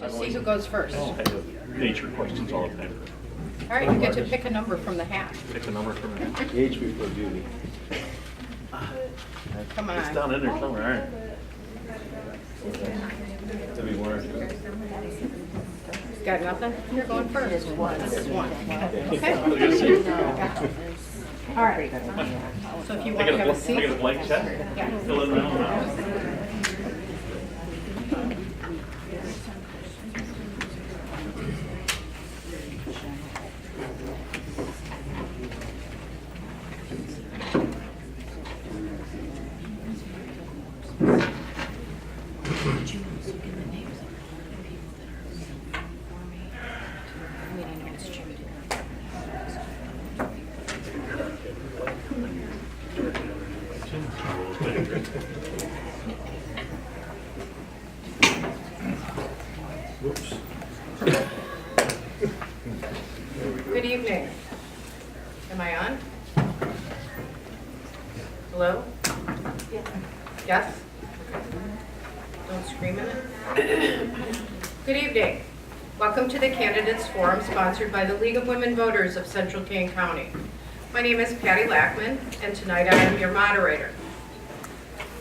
Just see who goes first. All I have nature questions all the time. right, you get to pick a number from the hat. Pick a number from there. Age before beauty. Come It's on. down in there somewhere, aren't it? To be more. Got nothing? You're going first. This is one. Okay. All right. So if you want to have a I seat. get a blank check? Yeah. Fill it out. Whoops. Good evening. Am I on? Hello? Yes? Don't scream in it. Good evening. Welcome to the Candidates Forum sponsored by the League of Women Voters of Central Kane County. My name is Patty Lackman, and tonight I am your moderator.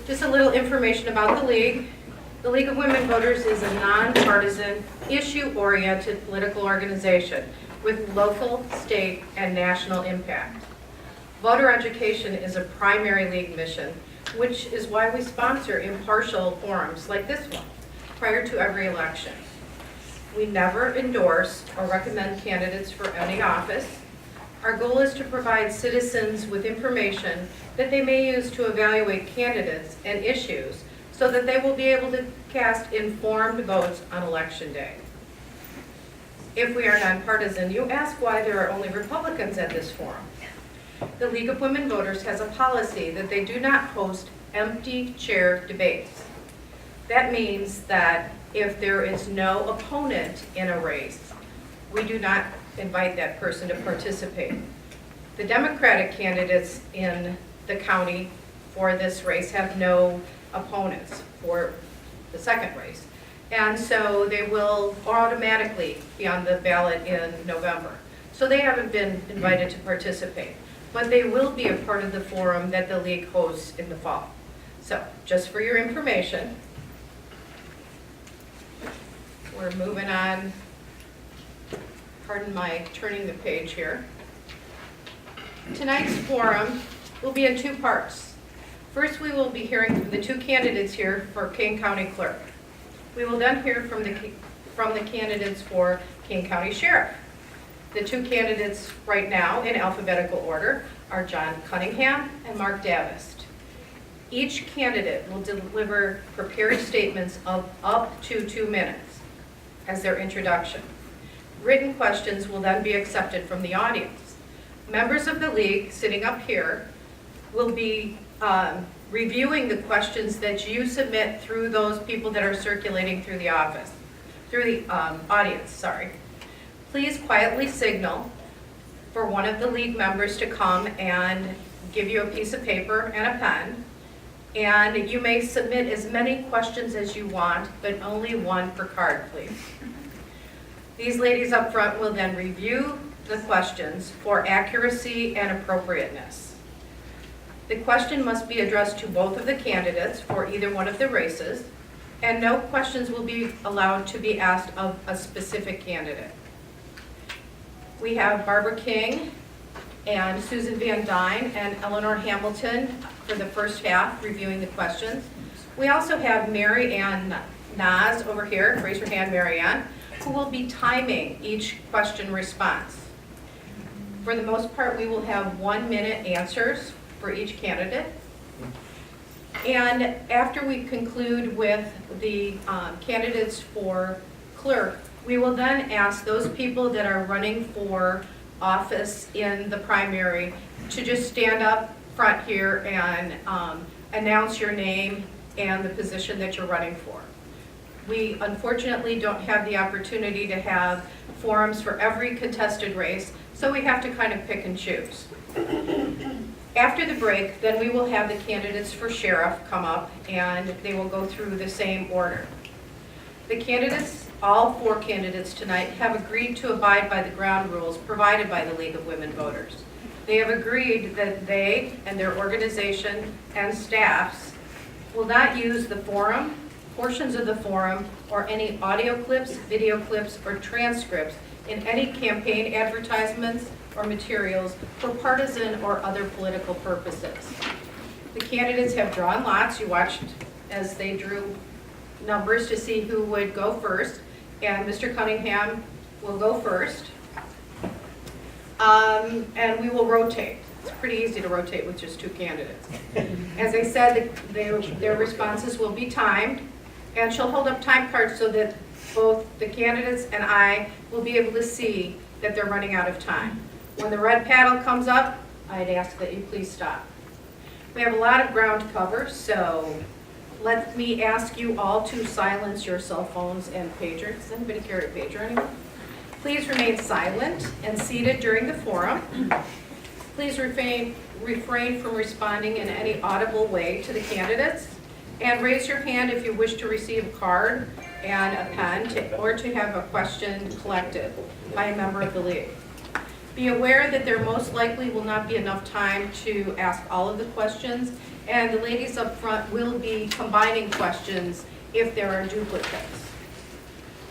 Just a little information about the League. The League of Women Voters is a nonpartisan, issue-oriented political organization with local, state, and national impact. Voter education is a primary League mission, which is why we sponsor impartial forums like this one prior to every election. We never endorse or recommend candidates for any office. Our goal is to provide citizens with information that they may use to evaluate candidates and issues so that they will be able to cast informed votes on Election Day. If we are nonpartisan, you ask why there are only Republicans at this forum. The League of Women Voters has a policy that they do not host empty chair debates. That means that if there is no opponent in a race, we do not invite that person to participate. The Democratic candidates in the county for this race have no opponents for the second race. And so they will automatically be on the ballot in November. So they haven't been invited to participate, but they will be a part of the forum that the League hosts in the fall. So just for your information, we're moving on. Pardon my turning the page here. Tonight's forum will be in two parts. First, we will be hearing from the two candidates here for Kane County Clerk. We will then hear from the candidates for Kane County Sheriff. The two candidates right now in alphabetical order are John Cunningham and Mark Davist. Each candidate will deliver prepared statements of up to 2 minutes as their introduction. Written questions will then be accepted from the audience. Members of the League sitting up here will be reviewing the questions that you submit through those people that are circulating through the audience. Please quietly signal for one of the League members to come and give you a piece of paper and a pen. And you may submit as many questions as you want, but only one per card, please. These ladies up front will then review the questions for accuracy and appropriateness. The question must be addressed to both of the candidates for either one of the races, and no questions will be allowed to be asked of a specific candidate. We have Barbara King and Susan Van Dyne and Eleanor Hamilton for the first half reviewing the questions. We also have Mary Ann Nas over here, raise your hand, Mary Ann, who will be timing each question response. For the most part, we will have 1 minute answers for each candidate. And after we conclude with the candidates for clerk, we will then ask those people that are running for office in the primary to just stand up front here and announce your name and the position that you're running for. We unfortunately don't have the opportunity to have forums for every contested race, so we have to kind of pick and choose. After the break, then we will have the candidates for sheriff come up and they will go through the same order. The candidates all 4 candidates tonight have agreed to abide by the ground rules provided by the League of Women Voters. They have agreed that they and their organization and staffs will not use the forum, portions of the forum, or any audio clips, video clips, or transcripts in any campaign advertisements or materials for partisan or other political purposes. The candidates have drawn lots. You watched as they drew numbers to see who would go first, and Mr. Cunningham will go first. And we will rotate. It's pretty easy to rotate with just 2 candidates. As I said, their responses will be timed, and she'll hold up time cards so that both the candidates and I will be able to see that they're running out of time. When the red paddle comes up, I'd ask that you please stop. We have a lot of ground to cover, so let me ask you all to silence your cell phones and pagers. Does anybody carry a pager anymore? Please remain silent and seated during the forum. Please refrain from responding in any audible way to the candidates. And raise your hand if you wish to receive a card and a pen or to have a question collected by a member of the League. Be aware that there most likely will not be enough time to ask all of the questions, and the ladies up front will be combining questions if there are duplicates.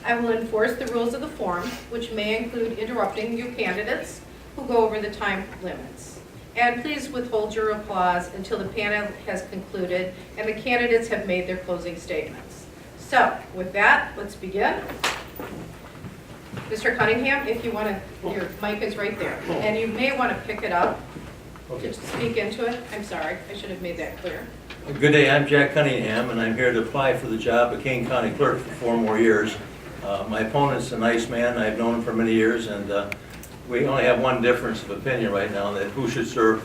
I will enforce the rules of the forum, which may include interrupting you candidates who go over the time limits. And please withhold your applause until the panel has concluded and the candidates have made their closing statements. So, with that, let's begin. Mr. Cunningham, if you want to, your mic is right there. And you may want to pick it up to speak into it. I'm sorry, I should have made that clear. Good day, I'm Jack Cunningham, and I'm here to apply for the job of Kane County Clerk for 4 more years. My opponent's a nice man. I've known him for many years, and we only have one difference of opinion right now, that who should serve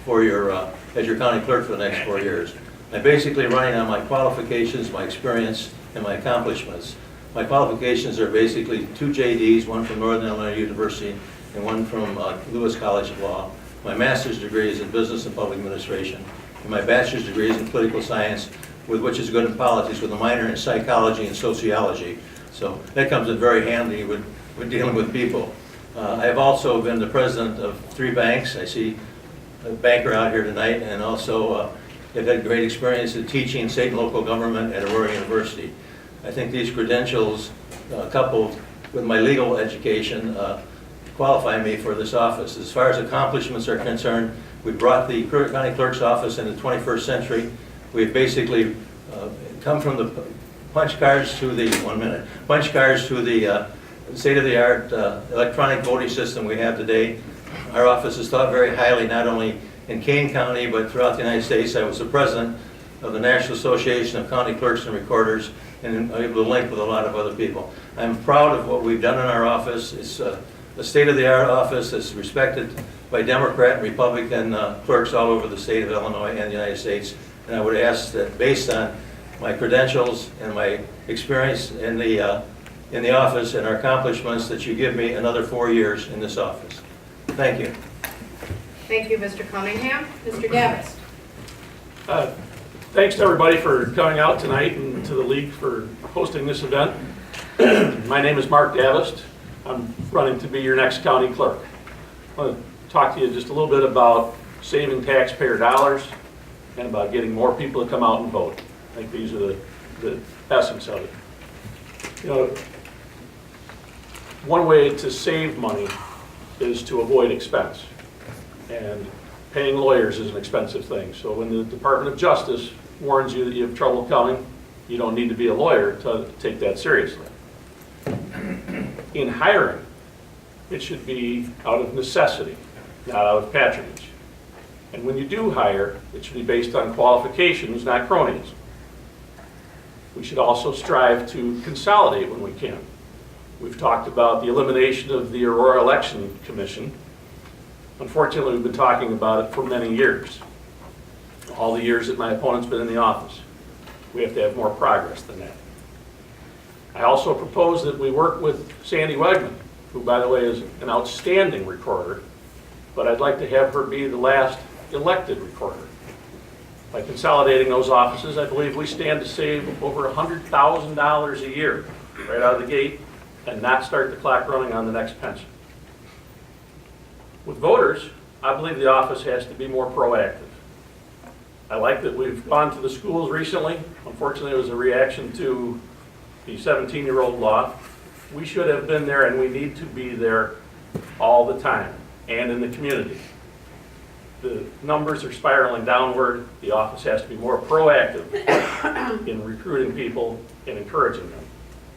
for as your county clerk for the next 4 years. I'm basically running on my qualifications, my experience, and my accomplishments. My qualifications are basically 2 JDs, one from Northern Illinois University and one from Lewis College of Law. My master's degree is in business and public administration, and my bachelor's degree is in political science, which is good in politics, with a minor in psychology and sociology. So that comes in very handy with dealing with people. I have also been the president of 3 banks. I see a banker out here tonight, and also have had great experience in teaching state and local government at Aurora University. I think these credentials, coupled with my legal education, qualify me for this office. As far as accomplishments are concerned, we brought the county clerk's office in the 21st century. We've basically come from the punch cards to the state-of-the-art electronic voting system we have today. Our office is thought very highly, not only in Kane County, but throughout the United States. I was the president of the National Association of County Clerks and Recorders, and I'm able to link with a lot of other people. I'm proud of what we've done in our office. It's a state-of-the-art office that's respected by Democrat and Republican clerks all over the state of Illinois and the United States. And I would ask that, based on my credentials and my experience in the office and our accomplishments, that you give me another 4 years in this office. Thank you. Thank you, Mr. Cunningham. Mr. Davis. Thanks to everybody for coming out tonight, and to the League for hosting this event. My name is Mark Davis. I'm running to be your next county clerk. I want to talk to you just a little bit about saving taxpayer dollars and about getting more people to come out and vote. I think these are the essence of it. You know, one way to save money is to avoid expense. And paying lawyers is an expensive thing. So when the Department of Justice warns you that you have trouble coming, you don't need to be a lawyer to take that seriously. In hiring, it should be out of necessity, not out of patronage. And when you do hire, it should be based on qualifications, not cronyism. We should also strive to consolidate when we can. We've talked about the elimination of the Aurora Election Commission. Unfortunately, we've been talking about it for many years. All the years that my opponent's been in the office. We have to have more progress than that. I also propose that we work with Sandy Wegman, who, by the way, is an outstanding recorder, but I'd like to have her be the last elected recorder. By consolidating those offices, I believe we stand to save over $100,000 a year right out of the gate, and not start the clock running on the next pension. With voters, I believe the office has to be more proactive. I like that we've gone to the schools recently. Unfortunately, it was a reaction to the 17-year-old law. We should have been there, and we need to be there all the time and in the community. The numbers are spiraling downward. The office has to be more proactive in recruiting people and encouraging them.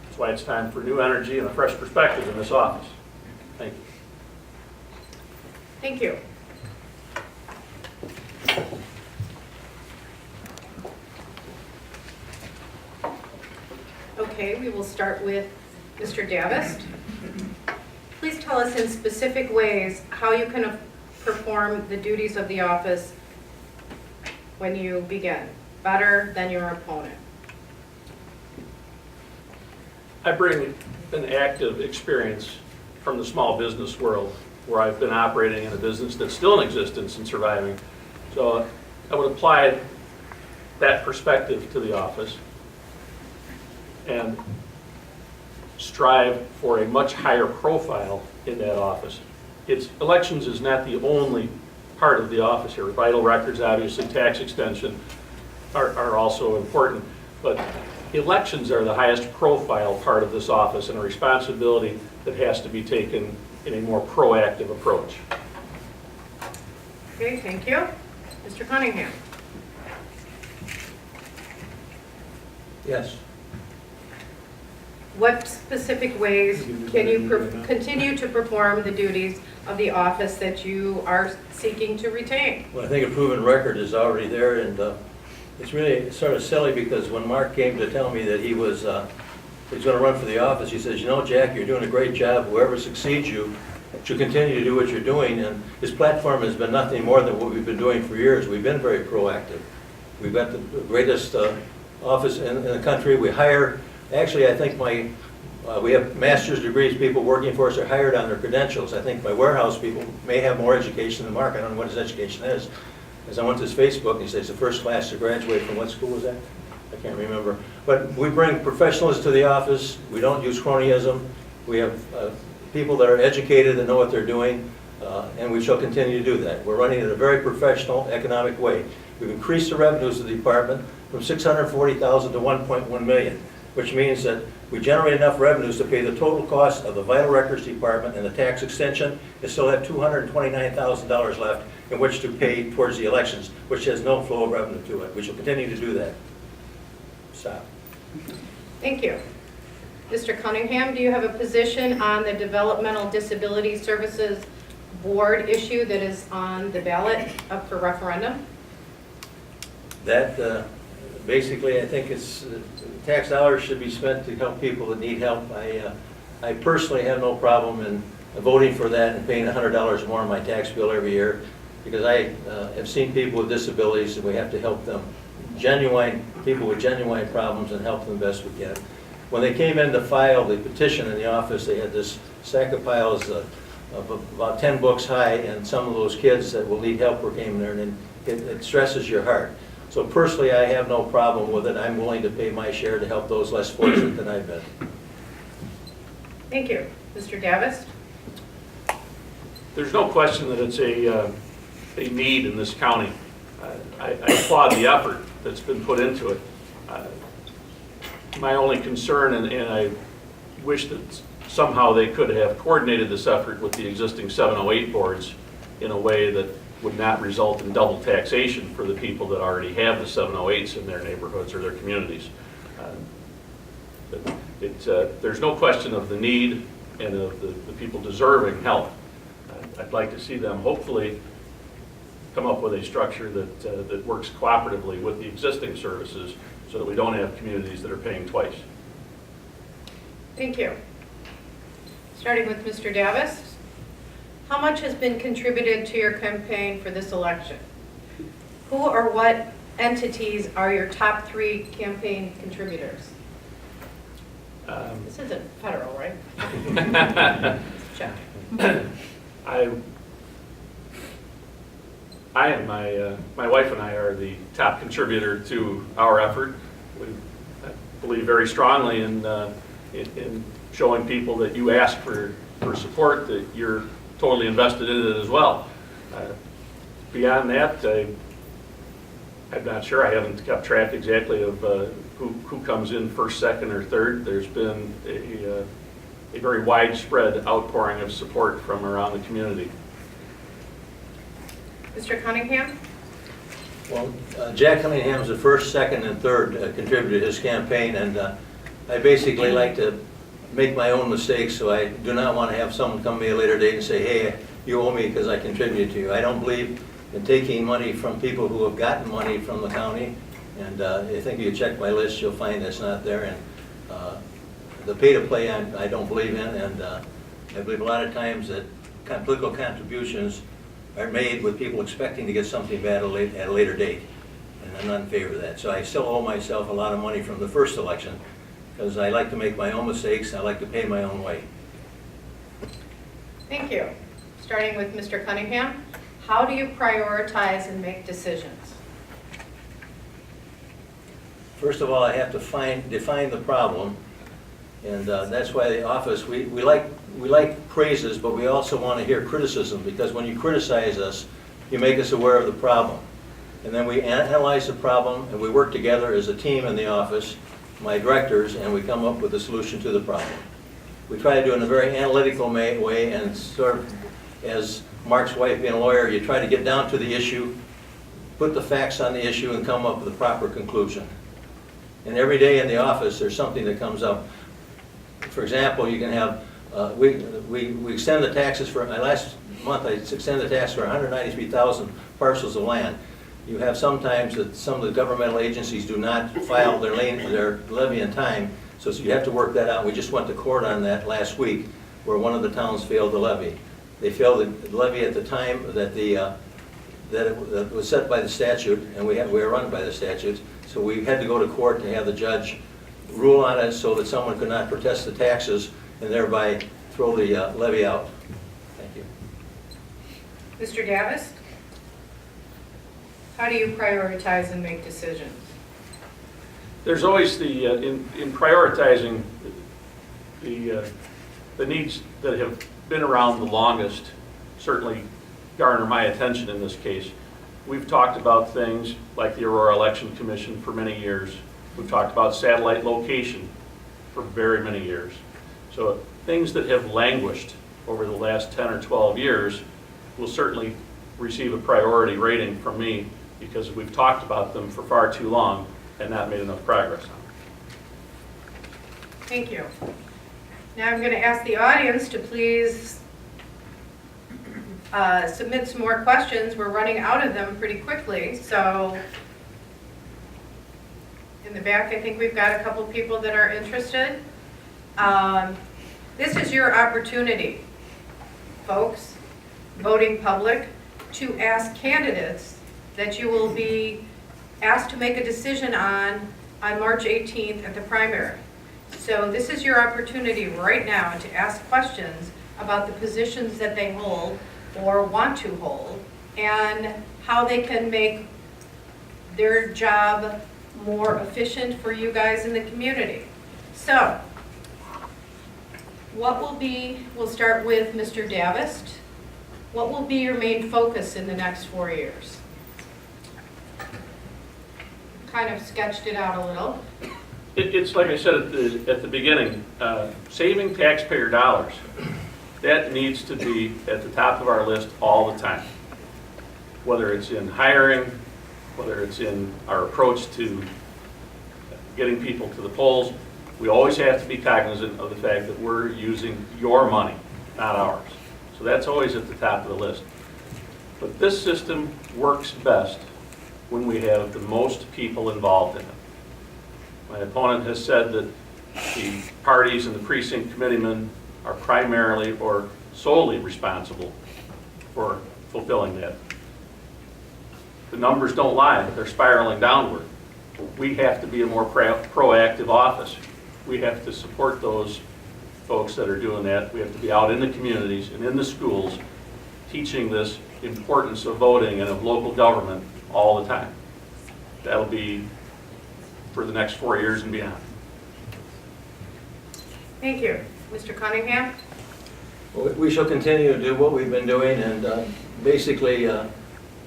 That's why it's time for new energy and a fresh perspective in this office. Thank you. Thank you. Okay, we will start with Mr. Davist. Please tell us in specific ways how you can perform the duties of the office when you begin, better than your opponent. I bring an active experience from the small business world where I've been operating in a business that's still in existence and surviving. So I would apply that perspective to the office and strive for a much higher profile in that office. Elections is not the only part of the office here. Vital records, obviously, tax extension are also important, but elections are the highest profile part of this office and a responsibility that has to be taken in a more proactive approach. Okay, thank you. Mr. Cunningham. Yes. What specific ways can you continue to perform the duties of the office that you are seeking to retain? Well, I think a proven record is already there, and it's really sort of silly because when Mark came to tell me that he was going to run for the office, he says, you know, Jack, you're doing a great job. Whoever succeeds you should continue to do what you're doing. And his platform has been nothing more than what we've been doing for years. We've been very proactive. We've got the greatest office in the country. We hire, actually, I think we have master's degrees. People working for us are hired on their credentials. I think my warehouse people may have more education than Mark. I don't know what his education is. As I went to his Facebook, and he says the first class to graduate from what school was that? I can't remember. But we bring professionals to the office. We don't use cronyism. We have people that are educated and know what they're doing, and we shall continue to do that. We're running in a very professional, economic way. We've increased the revenues of the department from $640,000 to $1.1 million, which means that we generate enough revenues to pay the total cost of the Vital Records Department and the tax extension, and still have $229,000 left in which to pay towards the elections, which has no flow of revenue to it. We shall continue to do that. Stop. Thank you. Mr. Cunningham, do you have a position on the Developmental Disability Services Board issue that is on the ballot up for referendum? That, basically, I think it's, tax dollars should be spent to help people that need help. I personally have no problem in voting for that and paying $100 more on my tax bill every year, because I have seen people with disabilities and we have to help them, genuine people with genuine problems, and help them best we can. When they came in to file the petition in the office, they had this stack of piles of about 10 books high, and some of those kids that will need help were came there, and it stresses your heart. So personally, I have no problem with it. I'm willing to pay my share to help those less fortunate than I've been. Thank you. Mr. Davist? There's no question that it's a need in this county. I applaud the effort that's been put into it. My only concern, and I wish that somehow they could have coordinated this effort with the existing 708 boards in a way that would not result in double taxation for the people that already have the 708s in their neighborhoods or their communities. There's no question of the need and of the people deserving help. I'd like to see them hopefully come up with a structure that works cooperatively with the existing services so that we don't have communities that are paying twice. Thank you. Starting with Mr. Davist, how much has been contributed to your campaign for this election? Who or what entities are your top 3 campaign contributors? This isn't federal, right? Just check. I and my wife and I are the top contributor to our effort. We believe very strongly in showing people that you ask for support, that you're totally invested in it as well. Beyond that, I'm not sure. I haven't kept track exactly of who comes in first, second, or third. There's been a very widespread outpouring of support from around the community. Mr. Cunningham? Well, Jack Cunningham's the first, second, and third contributor to his campaign, and I basically like to make my own mistakes, so I do not want to have someone come to me at a later date and say, hey, you owe me because I contributed to you. I don't believe in taking money from people who have gotten money from the county, and I think if you check my list, you'll find that's not there. And the pay-to-play I don't believe in, and I believe a lot of times that political contributions are made with people expecting to get something bad at a later date, and I'm not in favor of that. So I still owe myself a lot of money from the first election, because I like to make my own mistakes, and I like to pay my own way. Thank you. Starting with Mr. Cunningham, how do you prioritize and make decisions? First of all, I have to define the problem, and that's why the office, we like praises, but we also want to hear criticism, because when you criticize us, you make us aware of the problem. And then we analyze the problem, and we work together as a team in the office, my directors, and we come up with a solution to the problem. We try to do it in a very analytical way, and sort of, as Mark's wife being a lawyer, you try to get down to the issue, put the facts on the issue, and come up with a proper conclusion. And every day in the office, there's something that comes up. For example, you can have, we extend the taxes for, last month I extended the tax for 193,000 parcels of land. You have sometimes that some of the governmental agencies do not file their levy in time, so you have to work that out. We just went to court on that last week, where one of the towns failed the levy. They failed the levy at the time that it was set by the statute, and we were run by the statutes, so we had to go to court to have the judge rule on it so that someone could not protest the taxes and thereby throw the levy out. Thank you. Mr. Davis, how do you prioritize and make decisions? There's always in prioritizing the needs that have been around the longest, certainly garner my attention in this case. We've talked about things like the Aurora Election Commission for many years. We've talked about satellite location for very many years. So things that have languished over the last 10 or 12 years will certainly receive a priority rating from me, because we've talked about them for far too long and not made enough progress on them. Thank you. Now I'm going to ask the audience to please submit some more questions. We're running out of them pretty quickly, so in the back I think we've got a couple people that are interested. This is your opportunity, folks, voting public, to ask candidates that you will be asked to make a decision on March 18th at the primary. So this is your opportunity right now to ask questions about the positions that they hold or want to hold, and how they can make their job more efficient for you guys in the community. So, we'll start with Mr. Davist. What will be your main focus in the next 4 years? Kind of sketched it out a little. It's like I said at the beginning, saving taxpayer dollars. That needs to be at the top of our list all the time. Whether it's in hiring, whether it's in our approach to getting people to the polls, we always have to be cognizant of the fact that we're using your money, not ours. So that's always at the top of the list. But this system works best when we have the most people involved in it. My opponent has said that the parties and the precinct committeemen are primarily or solely responsible for fulfilling that. The numbers don't lie, they're spiraling downward. We have to be a more proactive office. We have to support those folks that are doing that. We have to be out in the communities and in the schools teaching this importance of voting and of local government all the time. That'll be for the next 4 years and beyond. Thank you. Mr. Cunningham? We shall continue to do what we've been doing, and basically,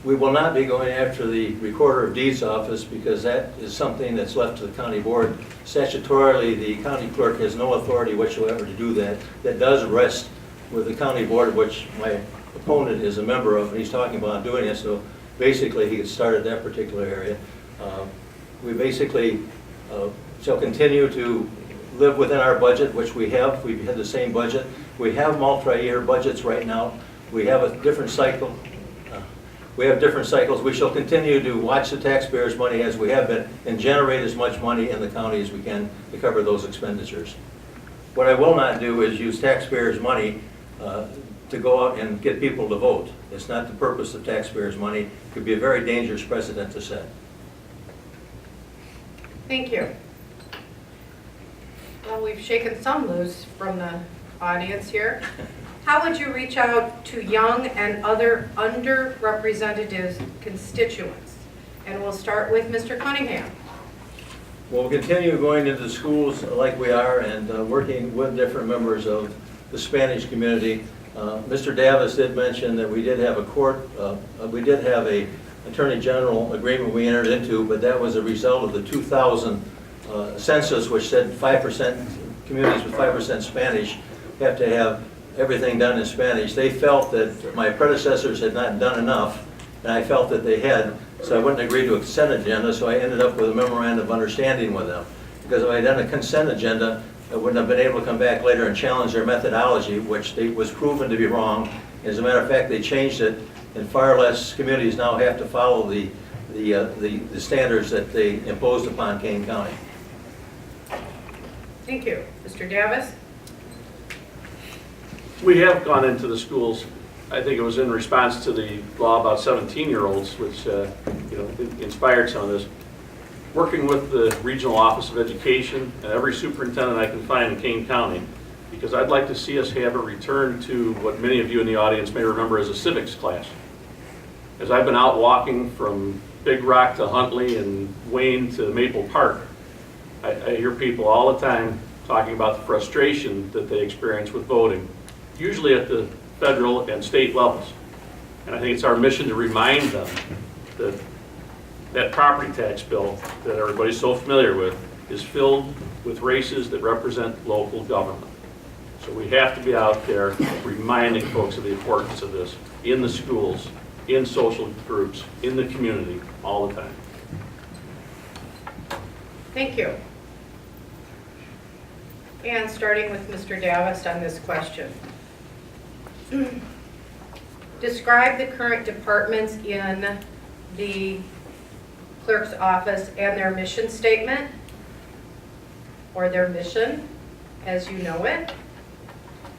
we will not be going after the Recorder of Deeds office because that is something that's left to the county board. Statutorily, the county clerk has no authority whatsoever to do that. That does rest with the county board, which my opponent is a member of, and he's talking about doing it, so basically he gets started that particular area. We basically shall continue to live within our budget, which we have. We've had the same budget. We have multi-year budgets right now. We have a different cycle. We have different cycles. We shall continue to watch the taxpayers' money as we have been and generate as much money in the county as we can to cover those expenditures. What I will not do is use taxpayers' money to go out and get people to vote. It's not the purpose of taxpayers' money. It could be a very dangerous precedent to set. Thank you. Well, we've shaken some loose from the audience here. How would you reach out to young and other underrepresented constituents? And we'll start with Mr. Cunningham. We'll continue going into the schools like we are and working with different members of the Spanish community. Mr. Davis did mention that we did have we did have a Attorney General agreement we entered into, but that was a result of the 2000 census, which said 5%, communities with 5% Spanish have to have everything done in Spanish. They felt that my predecessors had not done enough, and I felt that they had, so I wouldn't agree to a consent agenda, so I ended up with a memorandum of understanding with them. Because if I had done a consent agenda, I wouldn't have been able to come back later and challenge their methodology, which was proven to be wrong. As a matter of fact, they changed it, and far less communities now have to follow the standards that they imposed upon Kane County. Thank you. Mr. Davis? We have gone into the schools. I think it was in response to the law about 17-year-olds, which inspired some of this. Working with the Regional Office of Education and every superintendent I can find in Kane County, because I'd like to see us have a return to what many of you in the audience may remember as a civics class. As I've been out walking from Big Rock to Huntley and Wayne to Maple Park, I hear people all the time talking about the frustration that they experience with voting, usually at the federal and state levels. And I think it's our mission to remind them that that property tax bill that everybody's so familiar with is filled with races that represent local government. So we have to be out there reminding folks of the importance of this in the schools, in social groups, in the community, all the time. Thank you. And starting with Mr. Davis on this question. Describe the current departments in the clerk's office and their mission statement, or their mission as you know it,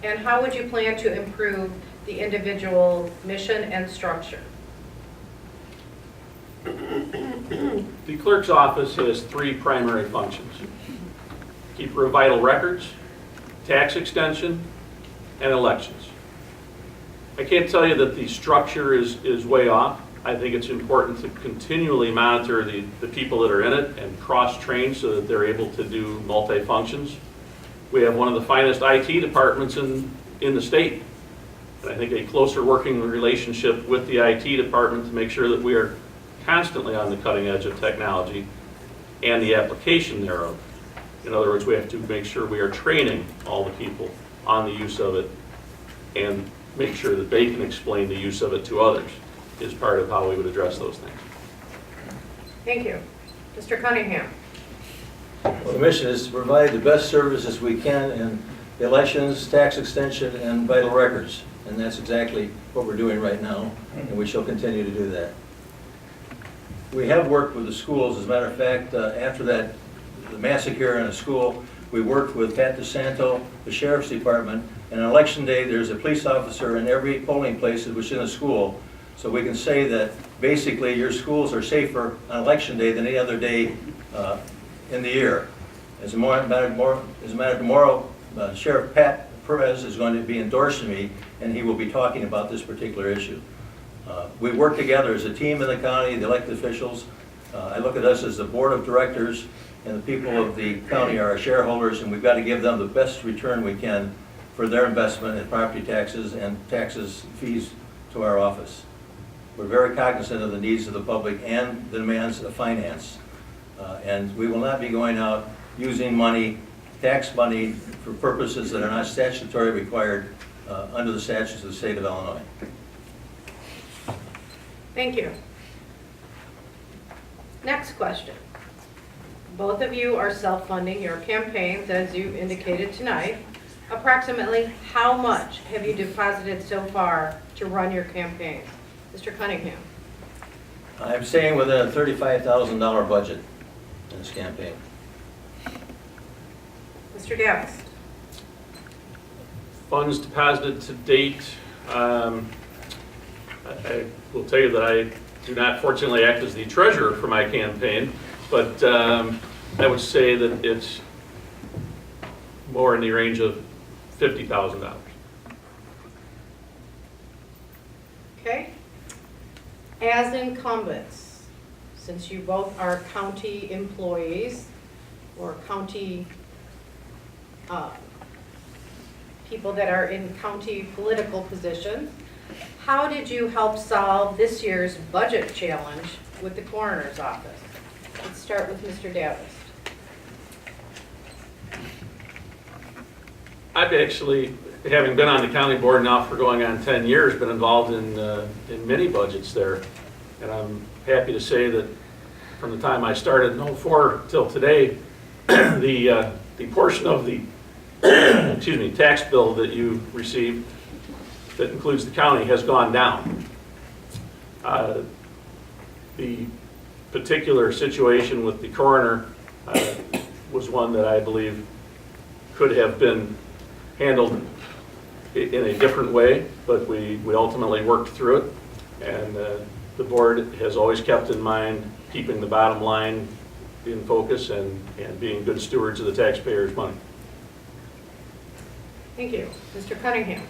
and how would you plan to improve the individual mission and structure? The clerk's office has three primary functions: keeper of vital records, tax extension, and elections. I can't tell you that the structure is way off. I think it's important to continually monitor the people that are in it and cross-train so that they're able to do multi-functions. We have one of the finest IT departments in the state. And I think a closer working relationship with the IT department to make sure that we are constantly on the cutting edge of technology and the application thereof. In other words, we have to make sure we are training all the people on the use of it and make sure that they can explain the use of it to others is part of how we would address those things. Thank you. Mr. Cunningham. Well, the mission is to provide the best services we can in elections, tax extension, and vital records. And that's exactly what we're doing right now, and we shall continue to do that. We have worked with the schools. As a matter of fact, after the massacre in a school, we worked with Pat DeSanto, the Sheriff's Department, and on election day, there's a police officer in every polling place that was in a school. So we can say that basically your schools are safer on election day than any other day in the year. As a matter tomorrow, Sheriff Pat Perez is going to be endorsing me, and he will be talking about this particular issue. We work together as a team in the county, the elected officials. I look at us as the board of directors, and the people of the county are our shareholders, and we've got to give them the best return we can for their investment in property taxes and taxes fees to our office. We're very cognizant of the needs of the public and the demands of finance. And we will not be going out using money, tax money, for purposes that are not statutorily required under the statutes of the state of Illinois. Thank you. Next question. Both of you are self-funding your campaigns, as you indicated tonight. Approximately how much have you deposited so far to run your campaigns? Mr. Cunningham. I'm staying within a $35,000 budget in this campaign. Mr. Davis. Funds deposited to date, I will tell you that I do not fortunately act as the treasurer for my campaign, but I would say that it's more in the range of $50,000. Okay. As incumbents, since you both are county employees or county people that are in county political positions, how did you help solve this year's budget challenge with the coroner's office? Let's start with Mr. Davis. I've actually, having been on the county board now for going on 10 years, been involved in many budgets there. And I'm happy to say that from the time I started in '04 till today, the portion of the excuse me, tax bill that you receive that includes the county has gone down. The particular situation with the coroner was one that I believe could have been handled in a different way, but we ultimately worked through it, and the board has always kept in mind keeping the bottom line in focus and being good stewards of the taxpayers' money. Thank you. Mr. Cunningham.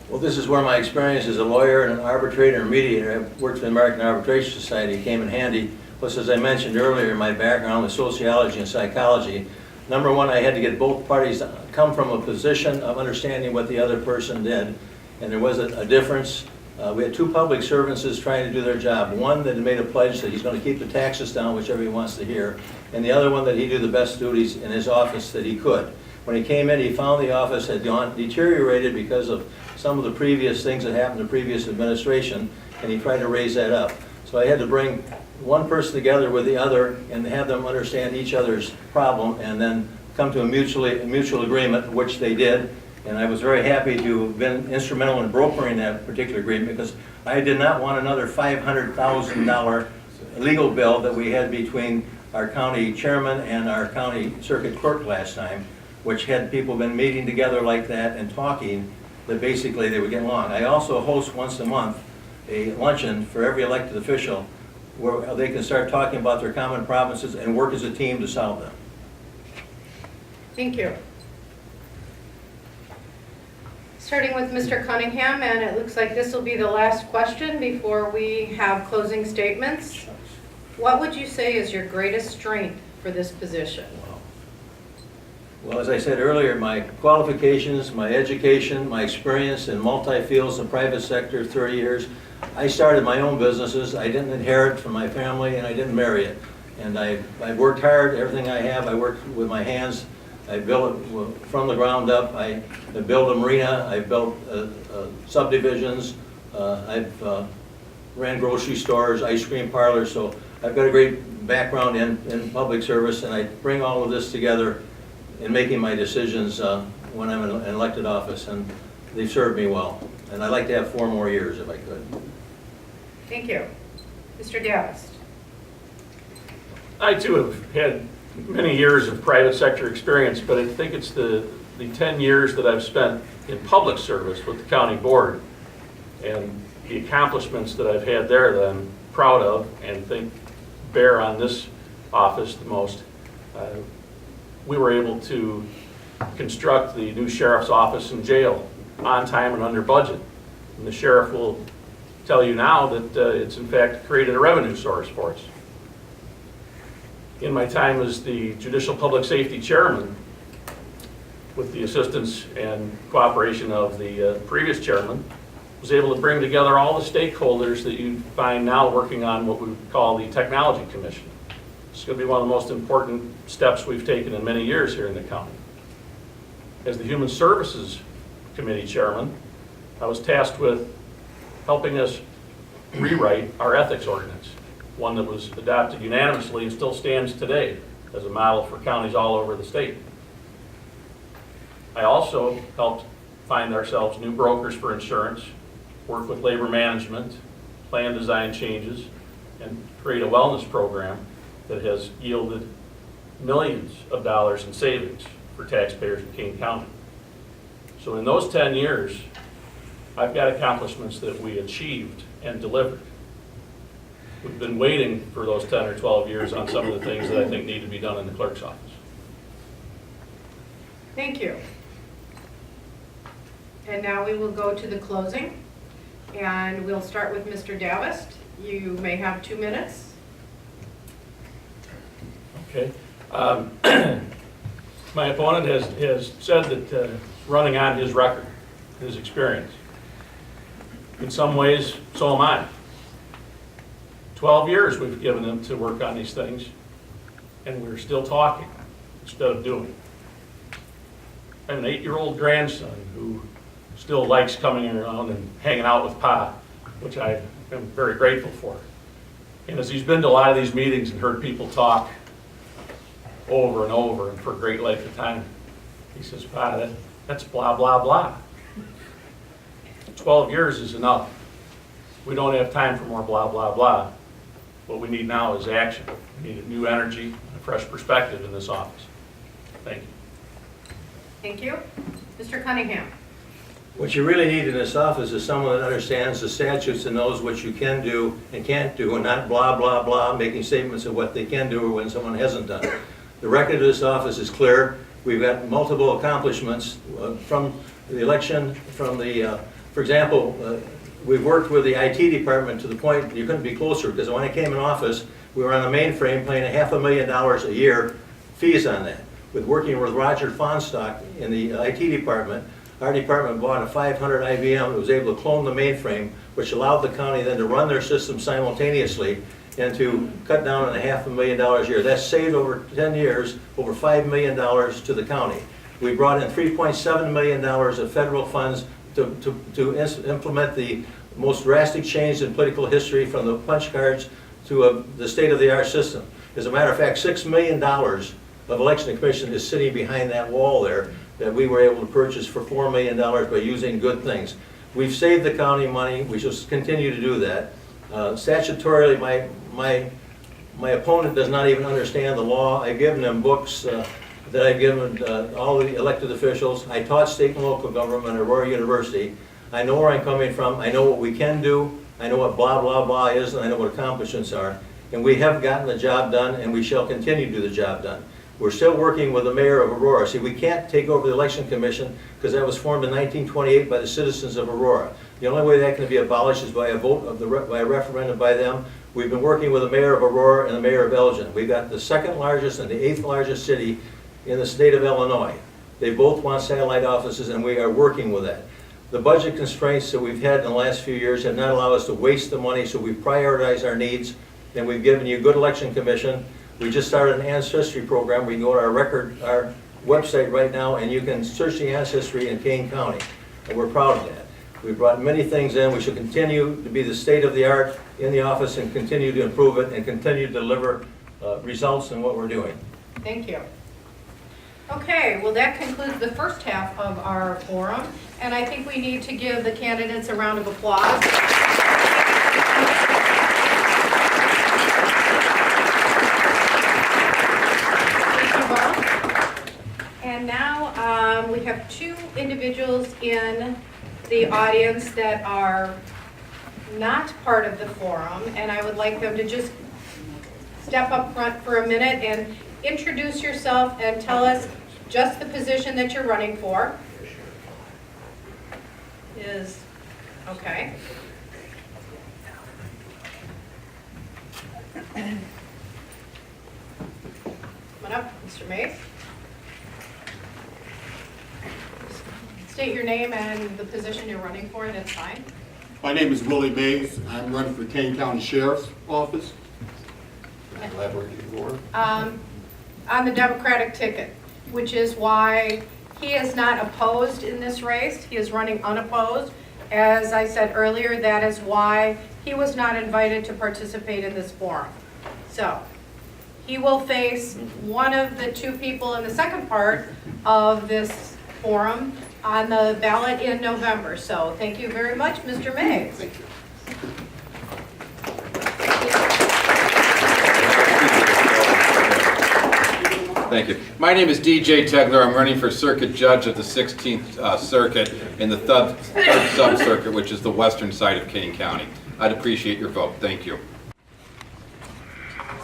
Well, this is where my experience as a lawyer and an arbitrator and mediator, I've worked for the American Arbitration Society, came in handy. Plus, as I mentioned earlier, my background with sociology and psychology. Number one, I had to get both parties come from a position of understanding what the other person did, and there was a difference. We had two public servants trying to do their job. One that had made a pledge that he's going to keep the taxes down, whichever he wants to hear, and the other one that he'd do the best duties in his office that he could. When he came in, he found the office had deteriorated because of some of the previous things that happened to previous administration, and he tried to raise that up. So I had to bring one person together with the other and have them understand each other's problem and then come to a mutual agreement, which they did. And I was very happy to have been instrumental in brokering that particular agreement because I did not want another $500,000 legal bill that we had between our county chairman and our county circuit clerk last time, which had people been meeting together like that and talking that basically they would get along. I also host once a month a luncheon for every elected official where they can start talking about their common provinces and work as a team to solve them. Thank you. Starting with Mr. Cunningham, and it looks like this will be the last question before we have closing statements. What would you say is your greatest strength for this position? Well, as I said earlier, my qualifications, my education, my experience in multi-fields in the private sector, 30 years. I started my own businesses. I didn't inherit from my family, and I didn't marry it. And I worked hard. Everything I have, I worked with my hands. I built it from the ground up. I built a marina. I built subdivisions. I've ran grocery stores, ice cream parlors. So I've got a great background in public service, and I bring all of this together in making my decisions when I'm in an elected office, and they've served me well. And I'd like to have 4 more years if I could. Thank you. Mr. Davis. I too have had many years of private sector experience, but I think it's the 10 years that I've spent in public service with the county board and the accomplishments that I've had there that I'm proud of and think bear on this office the most. We were able to construct the new sheriff's office and jail on time and under budget. And the sheriff will tell you now that it's in fact created a revenue source for us. in my time as the Judicial Public Safety Chairman, with the assistance and cooperation of the previous chairman, was able to bring together all the stakeholders that you find now working on what we would call the Technology Commission. It's going to be one of the most important steps we've taken in many years here in the county. As the Human Services Committee Chairman, I was tasked with helping us rewrite our ethics ordinance, one that was adopted unanimously and still stands today as a model for counties all over the state. I also helped find ourselves new brokers for insurance, work with labor management, plan design changes, and create a wellness program that has yielded millions of dollars in savings for taxpayers in Kane County. So in those 10 years, I've got accomplishments that we achieved and delivered. We've been waiting for those 10 or 12 years on some of the things that I think need to be done in the clerk's office. Thank you. And now we will go to the closing, and we'll start with Mr. Davist. You may have 2 minutes. Okay. My opponent has said that running on his record, his experience. In some ways, so am I. 12 years we've given him to work on these things, and we're still talking instead of doing. I have an 8-year-old grandson who still likes coming around and hanging out with Pa, which I am very grateful for. And as he's been to a lot of these meetings and heard people talk over and over and for a great length of time, he says, Pa, that's blah, blah, blah. 12 years is enough. We don't have time for more blah, blah, blah. What we need now is action. We need a new energy and a fresh perspective in this office. Thank you. Thank you. Mr. Cunningham. What you really need in this office is someone that understands the statutes and knows what you can do and can't do, and not blah, blah, blah, making statements of what they can do or when someone hasn't done it. The record of this office is clear. We've got multiple accomplishments from the election, from the, for example, we've worked with the IT department to the point you couldn't be closer, because when I came in office, we were on a mainframe paying $500,000 a year fees on that. With working with Roger Fonstock in the IT department, our department bought a 500 IBM that was able to clone the mainframe, which allowed the county then to run their system simultaneously and to cut down on $500,000 a year. That's saved over 10 years, over $5 million to the county. We brought in $3.7 million of federal funds to implement the most drastic change in political history, from the punch cards to the state-of-the-art system. As a matter of fact, $6 million of election commission is sitting behind that wall there that we were able to purchase for $4 million by using good things. We've saved the county money. We just continue to do that. Statutorily, my opponent does not even understand the law. I've given them books that I've given all the elected officials. I taught state and local government at Aurora University. I know where I'm coming from. I know what we can do. I know what blah, blah, blah is, and I know what accomplishments are. And we have gotten the job done, and we shall continue to do the job done. We're still working with the mayor of Aurora. See, we can't take over the election commission because that was formed in 1928 by the citizens of Aurora. The only way that can be abolished is by a vote of by a referendum by them. We've been working with the mayor of Aurora and the mayor of Elgin. We've got the 2nd largest and the 8th largest city in the state of Illinois. They both want satellite offices, and we are working with that. The budget constraints that we've had in the last few years have not allowed us to waste the money, so we've prioritized our needs, and we've given you a good election commission. We just started an ancestry program. We can go to our website right now, and you can search the ancestry in Kane County, and we're proud of that. We've brought many things in. We should continue to be the state of the art in the office and continue to improve it and continue to deliver results in what we're doing. Thank you. Okay, well, that concludes the first half of our forum, and I think we need to give the candidates a round of applause. And now we have 2 individuals in the audience that are not part of the forum, and I would like them to just step up front for a minute and introduce yourself and tell us just the position that you're running for. Okay. Mr. Mays. State your name and the position you're running for, that's fine. My name is Willie Mays. I'm running for Kane County Sheriff's Office. Can I elaborate any more? On the Democratic ticket, which is why he is not opposed in this race. He is running unopposed. As I said earlier, that is why he was not invited to participate in this forum. So, he will face one of the two people in the second part of this forum on the ballot in November. So, thank you very much, Mr. Mays. Thank you. Thank you. My name is DJ Tegler. I'm running for Circuit Judge of the 16th Circuit in the third sub-circuit, which is the western side of Kane County. I'd appreciate your vote. Thank you.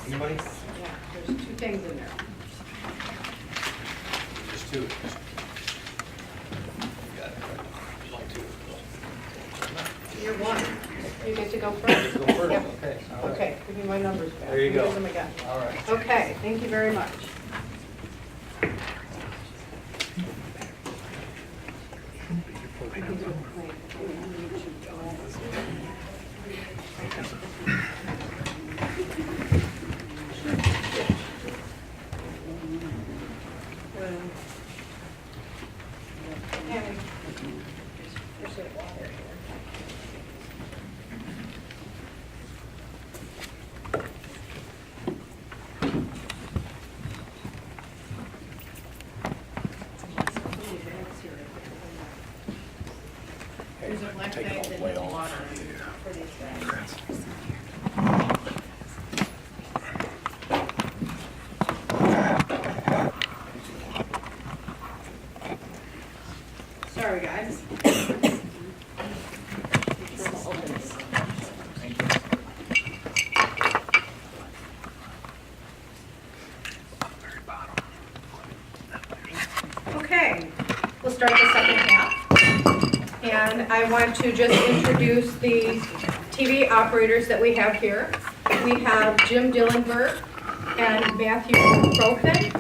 Anybody? Yeah, there's two things in there. Just two. You're one. You get to go first. Go first, Yep. okay. all right. Okay, give me my numbers back. There you go. Here's them again. All right. Okay, thank you very much. There's a black bag that needs water for these guys. Sorry, guys. Okay, we'll start the second half. And I want to just introduce the TV operators that we have here. We have Jim Dillenberg and Matthew Profin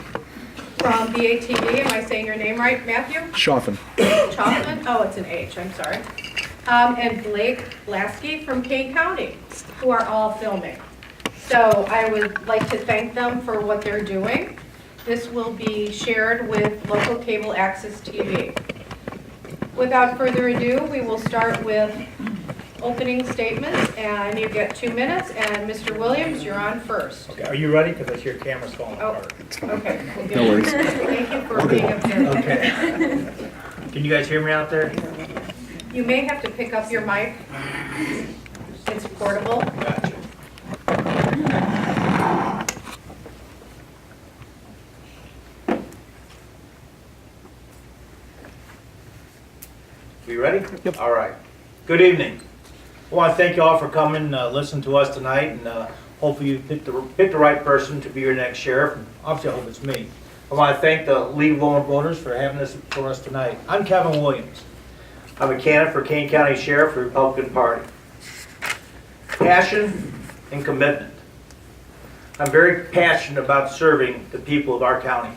from BATV. Am I saying your name right, Matthew? Schaffen. Choffman? Oh, it's an H, I'm sorry. And Blake Lasky from Kane County, who are all filming. So I would like to thank them for what they're doing. This will be shared with local cable access TV. Without further ado, we will start with opening statements, and you get 2 minutes, and Mr. Williams, you're on first. Okay, are you ready? Because I see your camera's falling Oh, apart. okay. We'll get it. Thank you for being up there. Okay. Can you guys hear me out there? You may have to pick up your mic. It's portable. Gotcha. You ready? Yep. All right. Good evening. I want to thank you all for coming, listen to us tonight, and hopefully you pick the right person to be your next sheriff. Obviously, I hope it's me. I want to thank the League of Women Voters for having this for us tonight. I'm Kevin Williams. I'm a candidate for Kane County Sheriff for the Republican Party. Passion and commitment. I'm very passionate about serving the people of our county.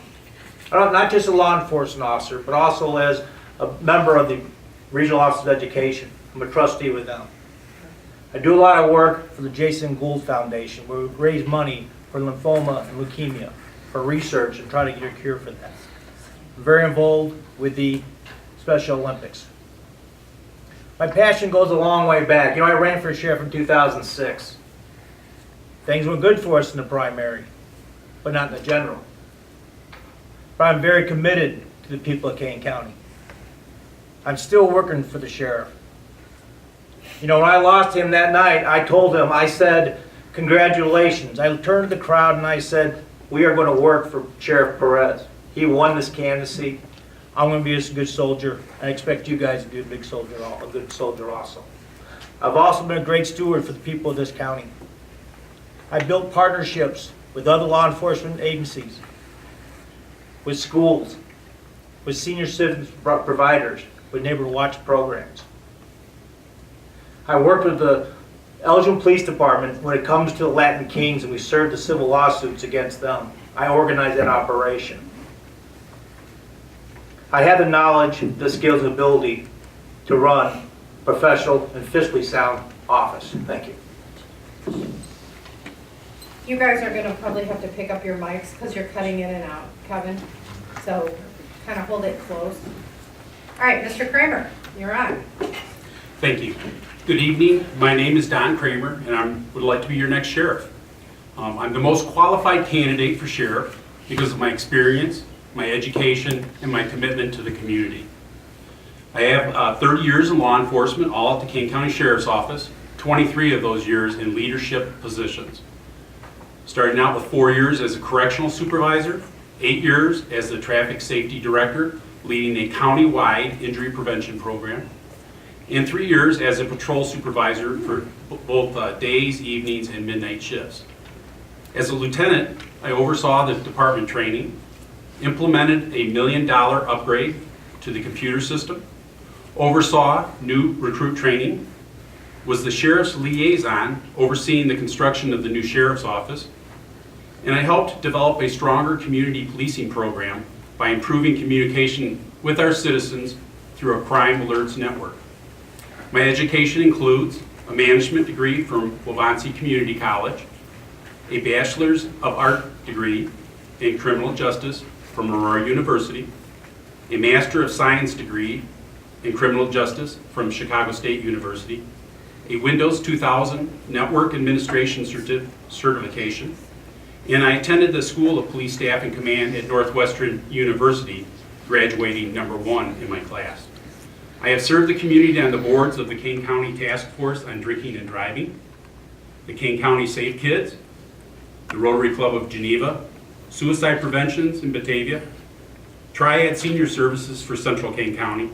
Not just a law enforcement officer, but also as a member of the Regional Office of Education. I'm a trustee with them. I do a lot of work for the Jason Gould Foundation, where we raise money for lymphoma and leukemia, for research and try to get a cure for that. I'm very involved with the Special Olympics. My passion goes a long way back. You know, I ran for sheriff in 2006. Things went good for us in the primary, but not in the general. But I'm very committed to the people of Kane County. I'm still working for the sheriff. You know, when I lost him that night, I told him, I said, congratulations. I turned to the crowd and I said, we are going to work for Sheriff Perez. He won this candidacy. I'm going to be a good soldier. I expect you guys to be a good soldier also. I've also been a great steward for the people of this county. I built partnerships with other law enforcement agencies, with schools, with senior citizens providers, with neighborhood watch programs. I worked with the Elgin Police Department when it comes to the Latin Kings, and we served the civil lawsuits against them. I organize that operation. I have the knowledge, the skills, and ability to run a professional and fiscally sound office. Thank you. You guys are gonna probably have to pick up your mics because you're cutting in and out, Kevin. So kind of hold it close. All right, Mr. Kramer, you're on. Thank you. Good evening. My name is Don Kramer, and I would like to be your next sheriff. I'm the most qualified candidate for sheriff because of my experience, my education, and my commitment to the community. I have 30 years in law enforcement, all at the Kane County Sheriff's Office, 23 of those years in leadership positions. Starting out with 4 years as a correctional supervisor, 8 years as the traffic safety director, leading a county-wide injury prevention program, and 3 years as a patrol supervisor for both days, evenings, and midnight shifts. As a lieutenant, I oversaw the department training, implemented a $1 million upgrade to the computer system, oversaw new recruit training, was the sheriff's liaison overseeing the construction of the new sheriff's office, and I helped develop a stronger community policing program by improving communication with our citizens through a crime alerts network. My education includes a management degree from Wavansie Community College, a Bachelor's of Art degree in Criminal Justice from Aurora University, a Master of Science degree in Criminal Justice from Chicago State University, a Windows 2000 Network Administration certification, and I attended the School of Police Staff and Command at Northwestern University, graduating #1 in my class. I have served the community on the boards of the Kane County Task Force on Drinking and Driving, the Kane County Safe Kids, the Rotary Club of Geneva, Suicide Preventions in Batavia, Triad Senior Services for Central Kane County,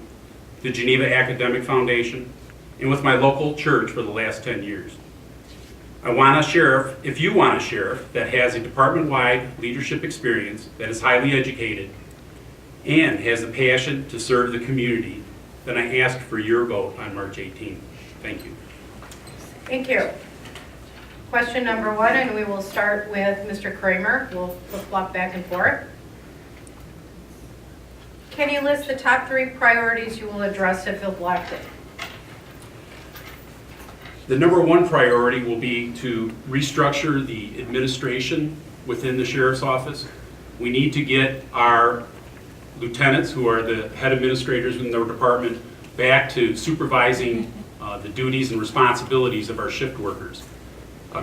the Geneva Academic Foundation, and with my local church for the last 10 years. I want a sheriff, if you want a sheriff that has a department-wide leadership experience, that is highly educated, and has a passion to serve the community, then I ask for your vote on March 18th. Thank you. Thank you. Question number 1, and we will start with Mr. Kramer. We'll flip back and forth. Can you list the top 3 priorities you will address if elected? The #1 priority will be to restructure the administration within the sheriff's office. We need to get our lieutenants, who are the head administrators in their department, back to supervising the duties and responsibilities of our shift workers.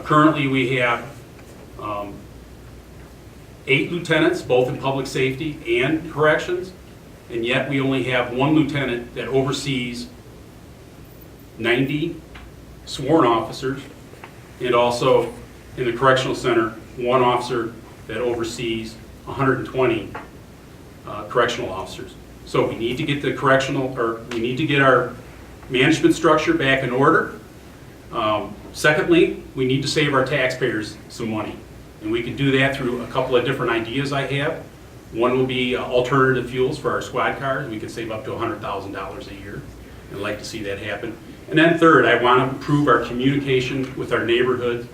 Currently, we have 8 lieutenants, both in public safety and corrections, and yet we only have 1 lieutenant that oversees 90 sworn officers, and also in the correctional center, 1 officer that oversees 120 correctional officers. So we need to get we need to get our management structure back in order. Secondly, we need to save our taxpayers some money, and we can do that through a couple of different ideas I have. One will be alternative fuels for our squad cars. We could save up to $100,000 a year. I'd like to see that happen. And then third, I want to improve our communication with our neighborhood,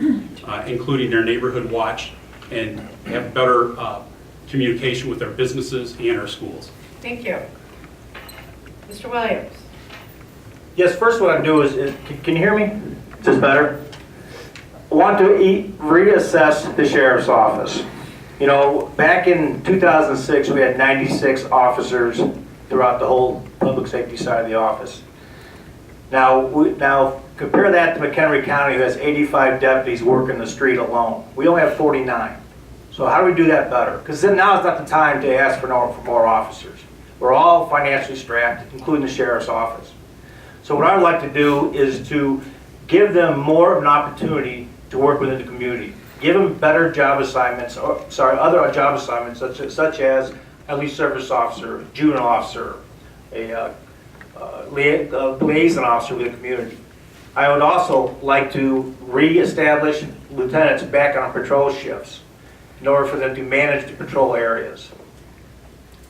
including their neighborhood watch, and have better communication with our businesses and our schools. Thank you. Mr. Williams. Yes, first what I do is, can you hear me? Is this better? I want to reassess the sheriff's office. You know, back in 2006, we had 96 officers throughout the whole public safety side of the office. Now compare that to McHenry County, who has 85 deputies working the street alone. We only have 49. So how do we do that better? Because then now is not the time to ask for more officers. We're all financially strapped, including the sheriff's office. So what I would like to do is to give them more of an opportunity to work within the community. Give them better job assignments, other job assignments such as a lead service officer, juvenile officer, a liaison officer with the community. I would also like to reestablish lieutenants back on patrol shifts in order for them to manage the patrol areas.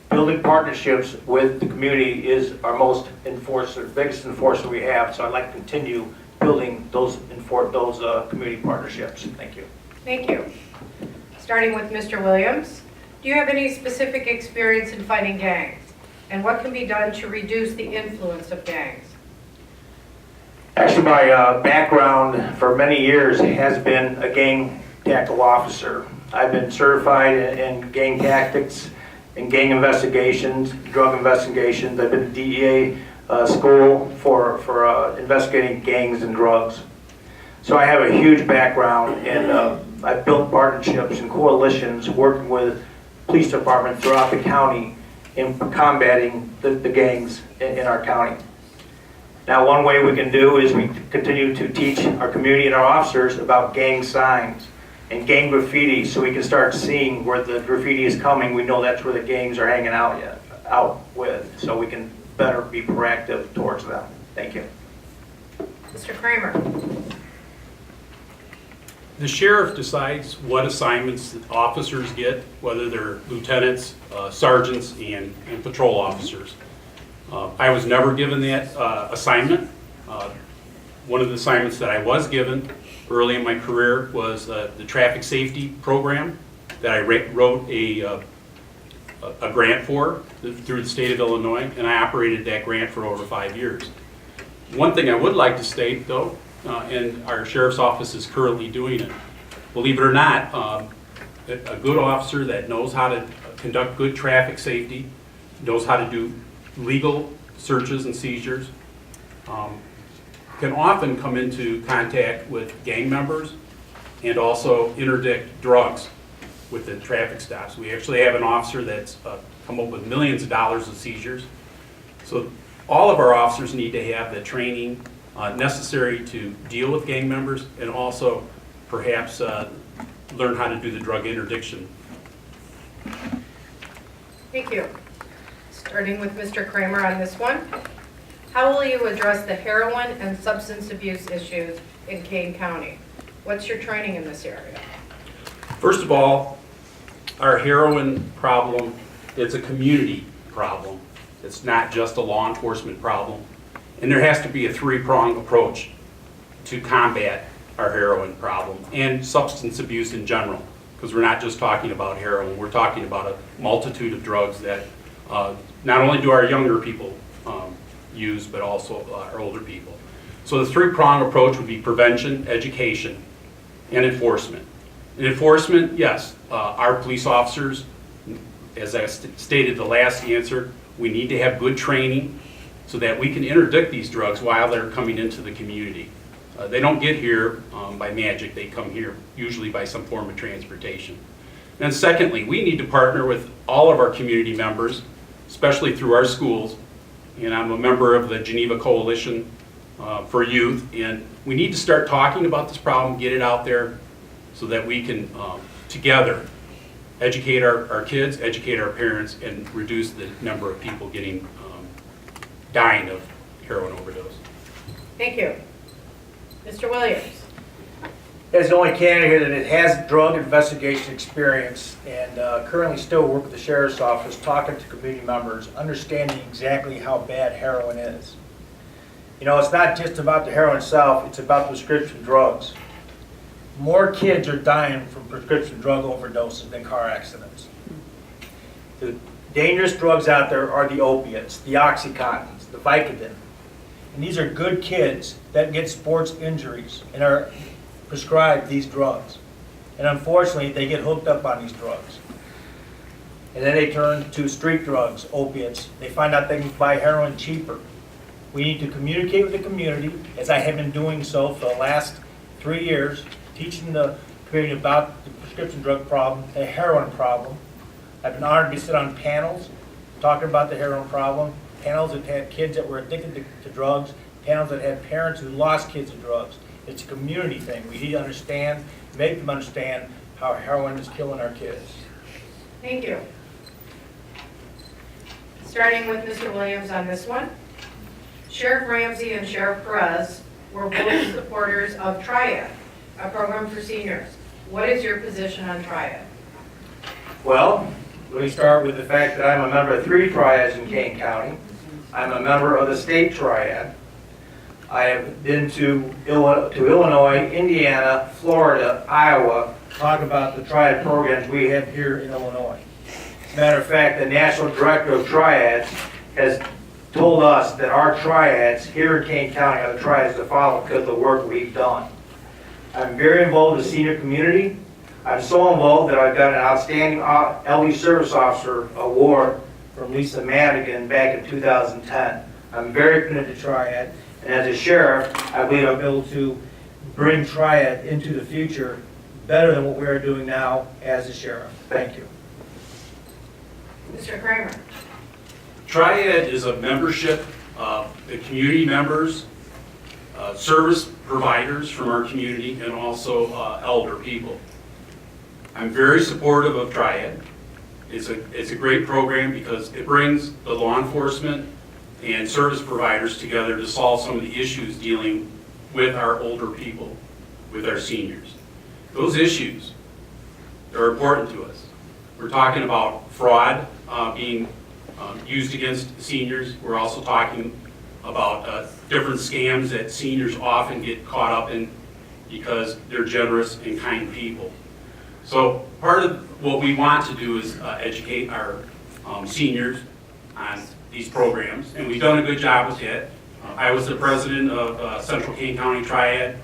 Building partnerships with the community is our biggest enforcer we have, so I'd like to continue building those community partnerships. Thank you. Thank you. Starting with Mr. Williams, do you have any specific experience in fighting gangs? And what can be done to reduce the influence of gangs? Actually, my background for many years has been a gang tactical officer. I've been certified in gang tactics, in gang investigations, drug investigations. I've been to DEA school for investigating gangs and drugs. So I have a huge background, and I've built partnerships and coalitions working with police departments throughout the county in combating the gangs in our county. Now, one way we can do is we continue to teach our community and our officers about gang signs and gang graffiti, so we can start seeing where the graffiti is coming. We know that's where the gangs are hanging out with, so we can better be proactive towards them. Thank you. Mr. Kramer. The sheriff decides what assignments officers get, whether they're lieutenants, sergeants, and patrol officers. I was never given that assignment. One of the assignments that I was given early in my career was the traffic safety program that I wrote a grant for through the state of Illinois, and I operated that grant for over 5 years. One thing I would like to state, though, and our sheriff's office is currently doing it, believe it or not, a good officer that knows how to conduct good traffic safety, knows how to do legal searches and seizures, can often come into contact with gang members and also interdict drugs with the traffic stops. We actually have an officer that's come up with millions of dollars of seizures. So all of our officers need to have the training necessary to deal with gang members, and also perhaps learn how to do the drug interdiction. Thank you. Starting with Mr. Kramer on this one. How will you address the heroin and substance abuse issues in Kane County? What's your training in this area? First of all, our heroin problem, it's a community problem. It's not just a law enforcement problem. And there has to be a three-pronged approach to combat our heroin problem and substance abuse in general, because we're not just talking about heroin, we're talking about a multitude of drugs that not only do our younger people use, but also our older people. So the three-pronged approach would be prevention, education, and enforcement. In enforcement, yes, our police officers, as I stated the last answer, we need to have good training so that we can interdict these drugs while they're coming into the community. They don't get here by magic, they come here usually by some form of transportation. And secondly, we need to partner with all of our community members, especially through our schools, and I'm a member of the Geneva Coalition for Youth, and we need to start talking about this problem, get it out there, so that we can together educate our kids, educate our parents, and reduce the number of people dying of heroin overdose. Thank you. Mr. Williams. As the only candidate here that has drug investigation experience and currently still work with the sheriff's office, talking to community members, understanding exactly how bad heroin is. You know, it's not just about the heroin itself, it's about prescription drugs. More kids are dying from prescription drug overdoses than car accidents. The dangerous drugs out there are the opiates, the Oxycontins, the Vicodin. And these are good kids that get sports injuries and are prescribed these drugs. And unfortunately, they get hooked up on these drugs. And then they turn to street drugs, opiates. They find out they can buy heroin cheaper. We need to communicate with the community, as I have been doing so for the last 3 years, teaching the community about the prescription drug problem, the heroin problem. I've been honored to sit on panels talking about the heroin problem, panels that had kids that were addicted to drugs, panels that had parents who lost kids to drugs. It's a community thing. We need to understand, make them understand how heroin is killing our kids. Thank you. Starting with Mr. Williams on this one. Sheriff Ramsey and Sheriff Perez were both supporters of Triad, a program for seniors. What is your position on Triad? Well, let me start with the fact that I'm a member of 3 triads in Kane County. I'm a member of the state triad. I have been to Illinois, Indiana, Florida, Iowa, talk about the triad programs we have here in Illinois. As a matter of fact, the National Director of Triads has told us that our triads here in Kane County are the triads to follow because of the work we've done. I'm very involved with the senior community. I'm so involved that I've got an outstanding LD Service Officer Award from Lisa Madigan back in 2010. I'm very committed to Triad, and as a sheriff, I believe I'll be able to bring Triad into the future better than what we are doing now as a sheriff. Thank you. Mr. Kramer. Triad is a membership of the community members, service providers from our community, and also elder people. I'm very supportive of Triad. It's a great program because it brings the law enforcement and service providers together to solve some of the issues dealing with our older people, with our seniors. Those issues are important to us. We're talking about fraud being used against seniors. We're also talking about different scams that seniors often get caught up in because they're generous and kind people. So part of what we want to do is educate our seniors on these programs, and we've done a good job with it. I was the president of Central Kane County Triad,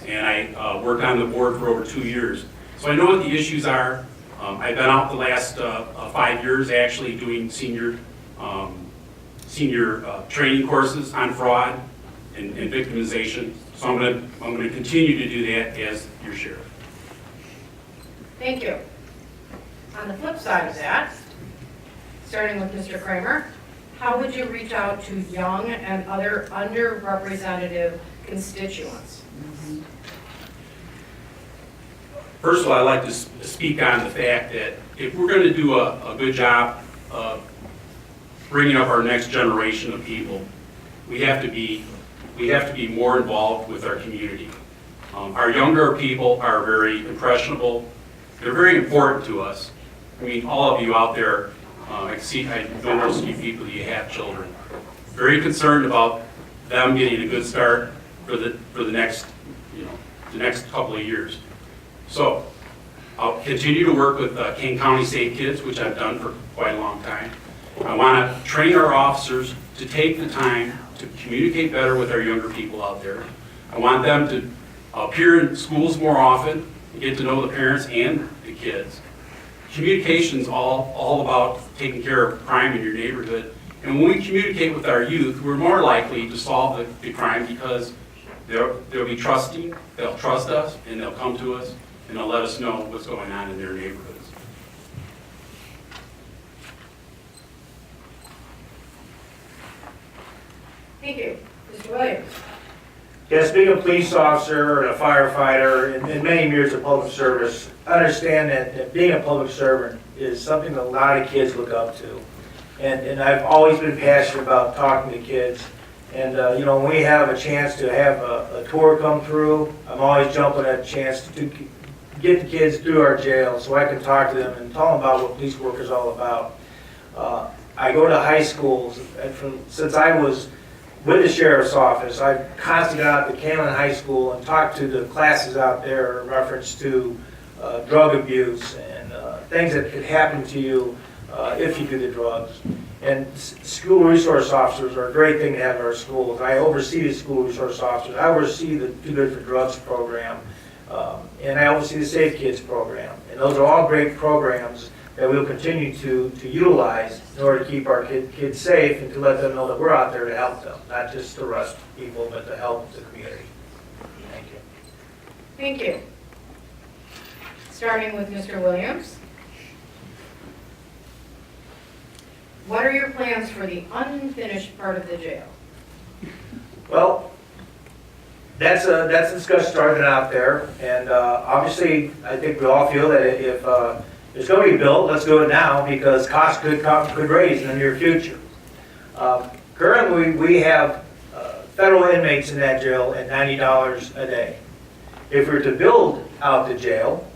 and I worked on the board for over 2 years. So I know what the issues are. I've been out the last 5 years actually doing senior training courses on fraud and victimization. So I'm going to continue to do that as your sheriff. Thank you. On the flip side of that, starting with Mr. Kramer, how would you reach out to young and other underrepresented constituents? First of all, I'd like to speak on the fact that if we're going to do a good job of bringing up our next generation of people, we have to be more involved with our community. Our younger people are very impressionable. They're very important to us. I mean, all of you out there, I know most of you people, you have children. Very concerned about them getting a good start for the next, the next couple of years. So I'll continue to work with Kane County Safe Kids, which I've done for quite a long time. I want to train our officers to take the time to communicate better with our younger people out there. I want them to appear in schools more often and get to know the parents and the kids. Communication's all about taking care of crime in your neighborhood. And when we communicate with our youth, we're more likely to solve the crime because they'll be trusting, they'll trust us, and they'll come to us, and they'll let us know what's going on in their neighborhoods. Thank you. Mr. Williams. Yes, being a police officer and a firefighter and many years of public service, I understand that being a public servant is something that a lot of kids look up to. And I've always been passionate about talking to kids. And, when we have a chance to have a tour come through, I'm always jumping at a chance to get the kids through our jail so I can talk to them and tell them about what police work is all about. I go to high schools, and since I was with the sheriff's office, I constantly got out to Kane High School and talked to the classes out there in reference to drug abuse and things that could happen to you if you do the drugs. And school resource officers are a great thing to have in our schools. I oversee the school resource officers. I oversee the Too Good for Drugs program, and I oversee the Safe Kids program. And those are all great programs that we'll continue to utilize in order to keep our kids safe and to let them know that we're out there to help them, not just to arrest people, but to help the community. Thank you. Thank you. Starting with Mr. Williams. What are your plans for the unfinished part of the jail? Well, that's a discussion started out there, and obviously, I think we all feel that if it's going to be built, let's do it now because costs could raise in the near future. Currently, we have federal inmates in that jail at $90 a day. If we were to build out the jail,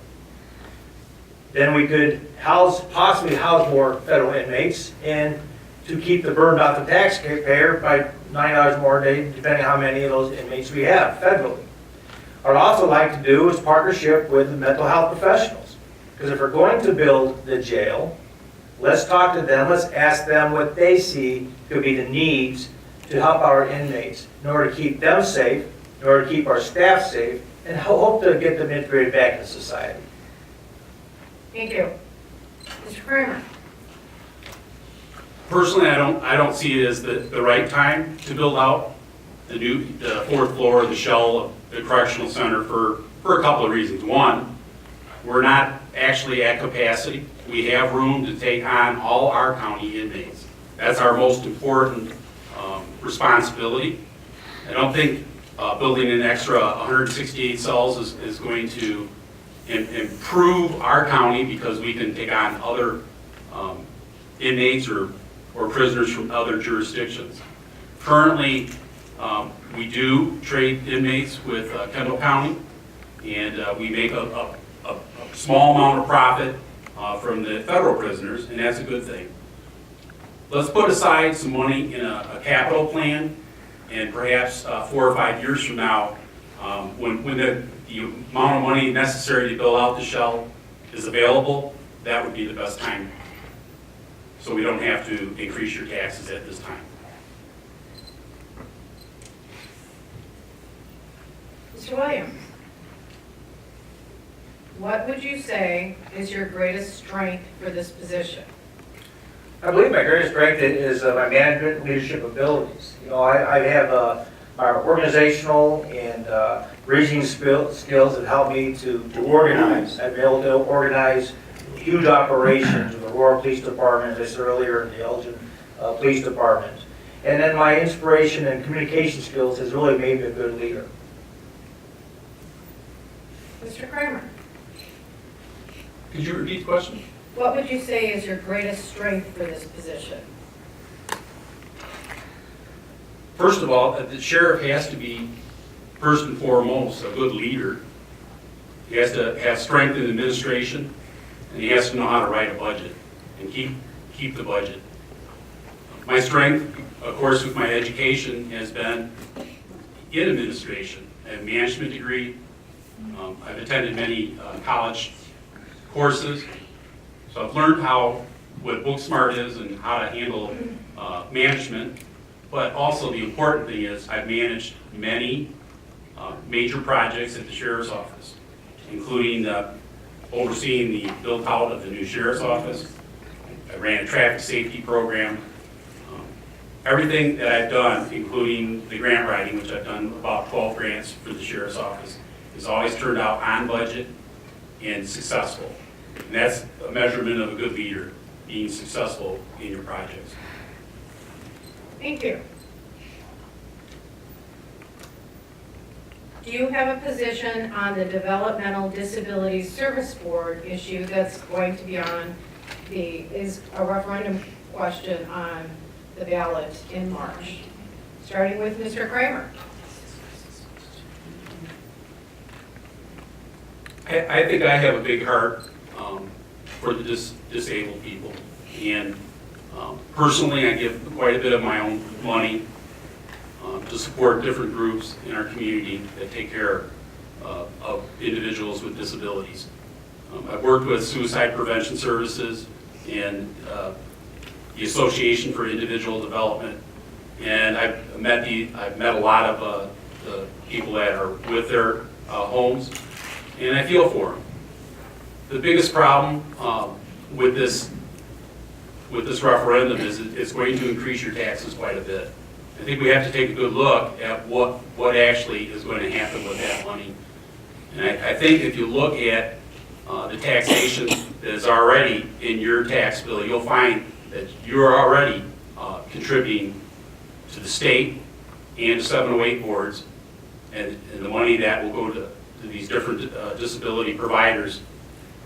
then we could possibly house more federal inmates and to keep the burden off the taxpayer by $9 more a day, depending on how many of those inmates we have federally. What I'd also like to do is partnership with the mental health professionals. Because if we're going to build the jail, let's talk to them, let's ask them what they see could be the needs to help our inmates in order to keep them safe, in order to keep our staff safe, and hope to get them integrated back into society. Thank you. Mr. Kramer? Personally, I don't see it as the right time to build out the fourth floor of the shell of the correctional center for a couple of reasons. One, we're not actually at capacity. We have room to take on all our county inmates. That's our most important responsibility. I don't think building an extra 168 cells is going to improve our county because we can take on other inmates or prisoners from other jurisdictions. Currently, we do trade inmates with Kendall County, and we make a small amount of profit from the federal prisoners, and that's a good thing. Let's put aside some money in a capital plan, and perhaps 4 or 5 years from now, when the amount of money necessary to build out the shell is available, that would be the best time. So we don't have to increase your taxes at this time. Mr. Williams? What would you say is your greatest strength for this position? I believe my greatest strength is my management and leadership abilities. You know, I have my organizational and reasoning skills that help me to organize. I've been able to organize huge operations in the Aurora Police Department, as I said earlier, in the Elgin Police Department. And then my inspiration and communication skills has really made me a good leader. Mr. Kramer? Could you repeat the question? What would you say is your greatest strength for this position? First of all, the sheriff has to be, first and foremost, a good leader. He has to have strength in administration, and he has to know how to write a budget and keep the budget. My strength, of course, with my education has been in administration. I have a management degree. I've attended many college courses. So I've learned what book smart is and how to handle management. But also the important thing is I've managed many major projects at the Sheriff's Office, including overseeing the build-out of the new Sheriff's Office. I ran a traffic safety program. Everything that I've done, including the grant writing, which I've done about 12 grants for the Sheriff's Office, has always turned out on budget and successful. And that's a measurement of a good leader, being successful in your projects. Thank you. Do you have a position on the Developmental Disabilities Service Board issue that's going to be is a referendum question on the ballot in March? Starting with Mr. Kramer. I think I have a big heart for the disabled people. And personally, I give quite a bit of my own money to support different groups in our community that take care of individuals with disabilities. I've worked with Suicide Prevention Services and the Association for Individual Development, and I've met a lot of the people that are with their homes, and I feel for them. The biggest problem with this referendum is it's going to increase your taxes quite a bit. I think we have to take a good look at what actually is going to happen with that money. And I think if you look at the taxation that is already in your tax bill, you'll find that you're already contributing to the state and to 708 boards, and the money that will go to these different disability providers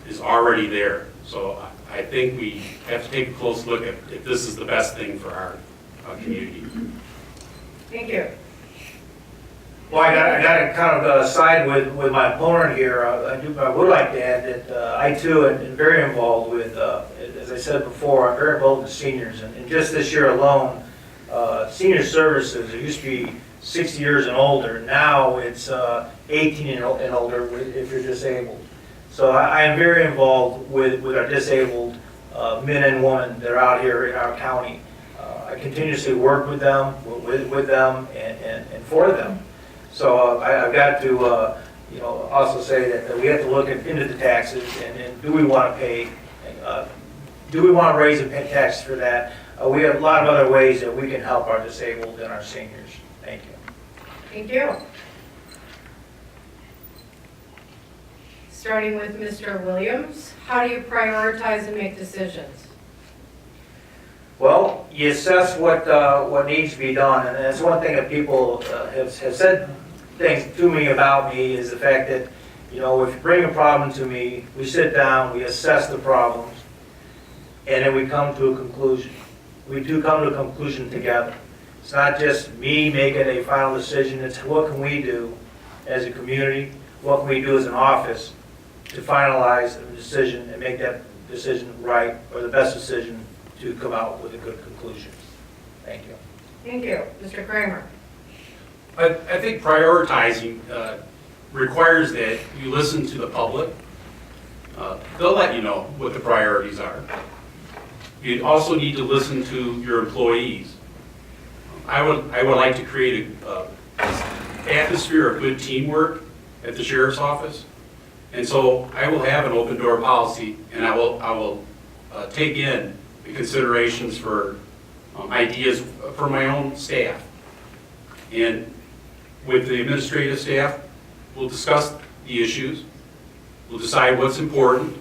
is already there. So I think we have to take a close look at if this is the best thing for our community. Thank you. Well, I got to kind of side with my opponent here. I would like to add that I too am very involved with, as I said before, I'm very involved with seniors. And just this year alone, senior services, there used to be 60 years and older. Now it's 18 and older if you're disabled. So I am very involved with our disabled men and women that are out here in our county. I continuously work with them, and for them. So I've got to, also say that we have to look into the taxes and do we want to pay, do we want to raise and pay taxes for that? We have a lot of other ways that we can help our disabled and our seniors. Thank you. Thank you. Starting with Mr. Williams, how do you prioritize and make decisions? Well, you assess what needs to be done, and that's one thing that people have said things to me about me is the fact that, if you bring a problem to me, we sit down, we assess the problems, and then we come to a conclusion. We do come to a conclusion together. It's not just me making a final decision, it's what can we do as a community, what can we do as an office to finalize a decision and make that decision right, or the best decision to come out with a good conclusion. Thank you. Thank you. Mr. Kramer? I think prioritizing requires that you listen to the public. They'll let you know what the priorities are. You also need to listen to your employees. I would like to create an atmosphere of good teamwork at the sheriff's office. And so I will have an open door policy, and I will take in the considerations for ideas for my own staff. And with the administrative staff, we'll discuss the issues, we'll decide what's important,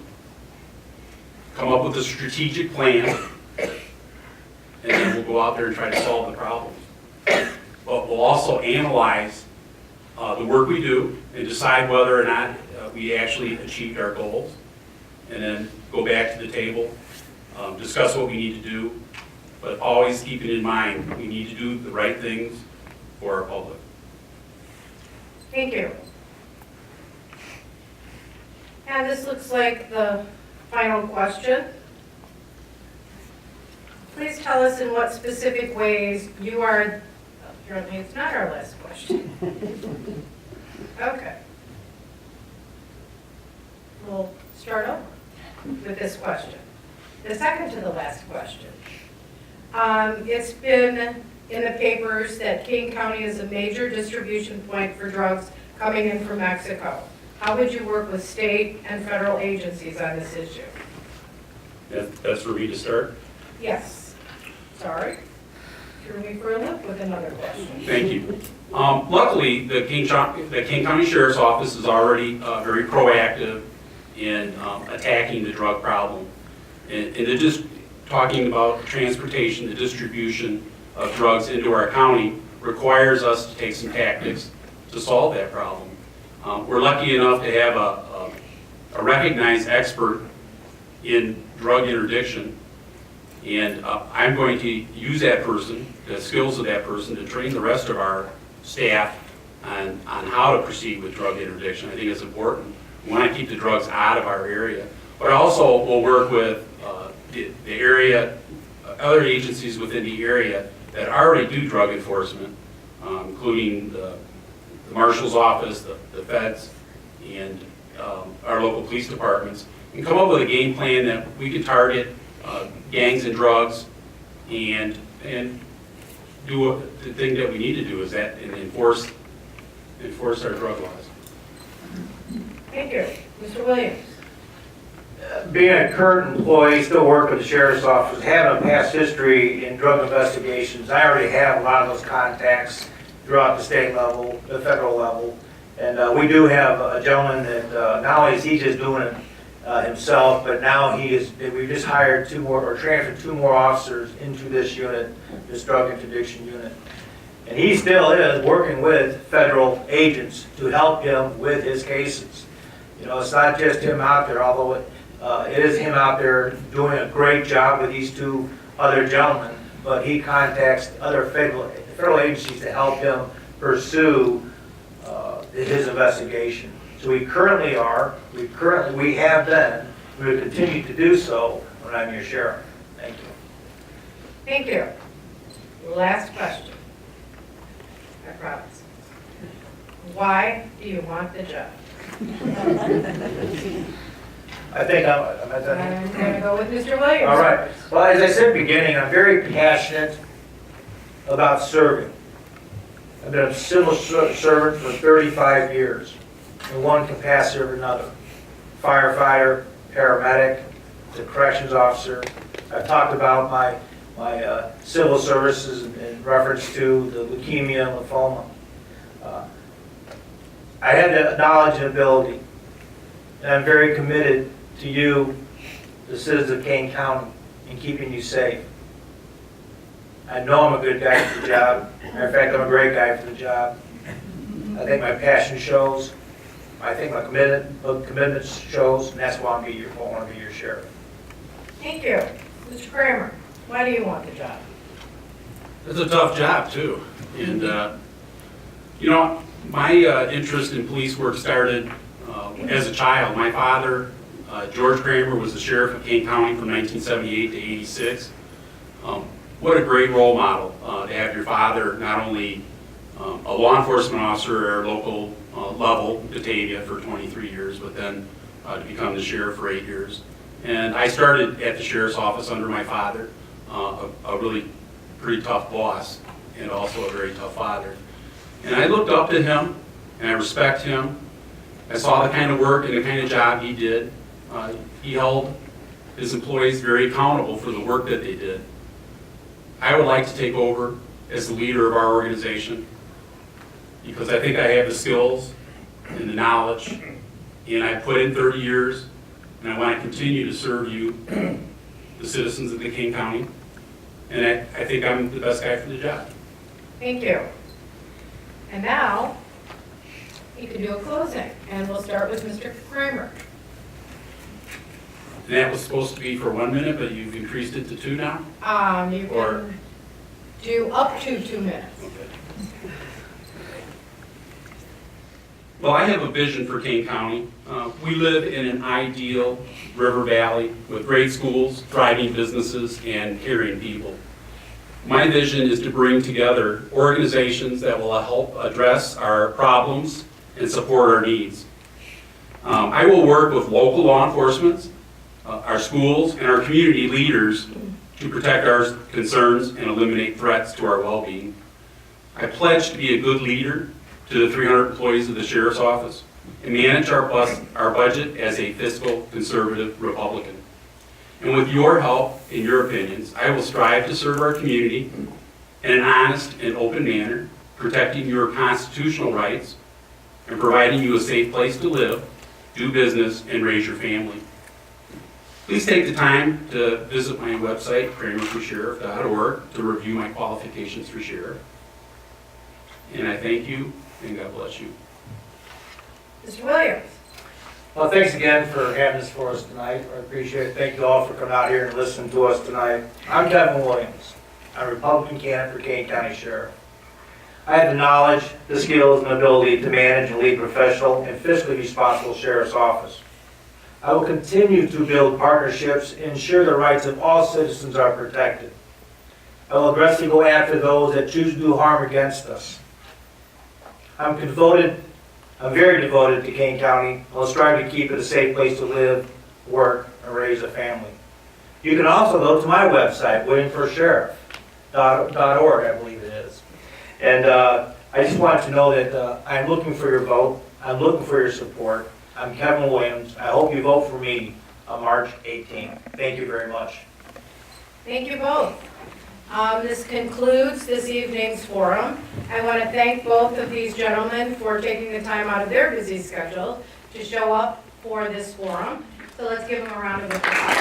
come up with a strategic plan, and then we'll go out there and try to solve the problems. But we'll also analyze the work we do and decide whether or not we actually achieved our goals, and then go back to the table, discuss what we need to do, but always keeping in mind we need to do the right things for our public. Thank you. And this looks like the final question. Please tell us in what specific ways you are, apparently it's not our last question. Okay. We'll start over with this question. The second to the last question. It's been in the papers that Kane County is a major distribution point for drugs coming in from Mexico. How would you work with state and federal agencies on this issue? That's for me to start? Yes. Sorry. Threw me for a loop with another question. Thank you. Luckily, the Kane County Sheriff's Office is already very proactive in attacking the drug problem. And they're just talking about transportation, the distribution of drugs into our county requires us to take some tactics to solve that problem. We're lucky enough to have a recognized expert in drug interdiction, and I'm going to use that person, the skills of that person, to train the rest of our staff on how to proceed with drug interdiction. I think it's important. We want to keep the drugs out of our area, but also we'll work with the area, other agencies within the area that already do drug enforcement, including the marshal's office, the feds, and our local police departments, and come up with a game plan that we can target gangs and drugs, and do the thing that we need to do is that and enforce our drug laws. Thank you. Mr. Williams? Being a current employee, still work with the sheriff's office, having a past history in drug investigations, I already have a lot of those contacts throughout the state level, the federal level. And we do have a gentleman that not only is he just doing it himself, but now we just hired transferred 2 more officers into this unit, this drug interdiction unit. And he still is working with federal agents to help him with his cases. It's not just him out there, although it is him out there doing a great job with these 2 other gentlemen, but he contacts other federal agencies to help him pursue his investigation. So we currently we have been, we will continue to do so when I'm your sheriff. Thank you. Thank you. Last question. I promise. Why do you want the job? I think I'm at that. I'm gonna go with Mr. Williams. All right. Well, as I said at the beginning, I'm very passionate about serving. I've been a civil servant for 35 years, in one capacity or another. Firefighter, paramedic, the corrections officer. I've talked about my civil services in reference to the leukemia and lymphoma. I have the knowledge and ability, and I'm very committed to you, the citizens of Kane County, in keeping you safe. I know I'm a good guy for the job. Matter of fact, I'm a great guy for the job. I think my passion shows. I think my commitment shows, and that's why I want to be your sheriff. Thank you. Mr. Kramer, why do you want the job? It's a tough job, too. And, my interest in police work started as a child. My father, George Kramer, was the sheriff of Kane County from 1978 to 86. What a great role model to have your father not only a law enforcement officer at our local level, Batavia, for 23 years, but then to become the sheriff for 8 years. And I started at the sheriff's office under my father, a really pretty tough boss and also a very tough father. And I looked up to him, and I respect him. I saw the kind of work and the kind of job he did. He held his employees very accountable for the work that they did. I would like to take over as the leader of our organization because I think I have the skills and the knowledge, and I put in 30 years, and I want to continue to serve you, the citizens of the Kane County, and I think I'm the best guy for the job. Thank you. And now, you can do a closing, and we'll start with Mr. Kramer. And that was supposed to be for 1 minute, but you've increased it to 2 now? You Or- can do up to 2 minutes. Okay. Well, I have a vision for Kane County. We live in an ideal river valley with great schools, thriving businesses, and caring people. My vision is to bring together organizations that will help address our problems and support our needs. I will work with local law enforcement, our schools, and our community leaders to protect our concerns and eliminate threats to our well-being. I pledge to be a good leader to the 300 employees of the Sheriff's Office and manage our budget as a fiscal conservative Republican. And with your help and your opinions, I will strive to serve our community in an honest and open manner, protecting your constitutional rights and providing you a safe place to live, do business, and raise your family. Please take the time to visit my website, kramerforsheriff.org, to review my qualifications for sheriff. And I thank you, and God bless you. Mr. Williams? Well, thanks again for having this for us tonight. I appreciate it. Thank you all for coming out here and listening to us tonight. I'm Kevin Williams. I'm a Republican candidate for Kane County Sheriff. I have the knowledge, the skills, and ability to manage and lead professional and fiscally responsible sheriff's office. I will continue to build partnerships and ensure the rights of all citizens are protected. I will aggressively go after those that choose to do harm against us. I'm very devoted to Kane County. I'll strive to keep it a safe place to live, work, and raise a family. You can also go to my website, williamforsheriff.org, I believe it is. And I just want to know that I'm looking for your vote. I'm looking for your support. I'm Kevin Williams. I hope you vote for me on March 18th. Thank you very much. Thank you both. This concludes this evening's forum. I want to thank both of these gentlemen for taking the time out of their busy schedule to show up for this forum. So let's give them a round of applause.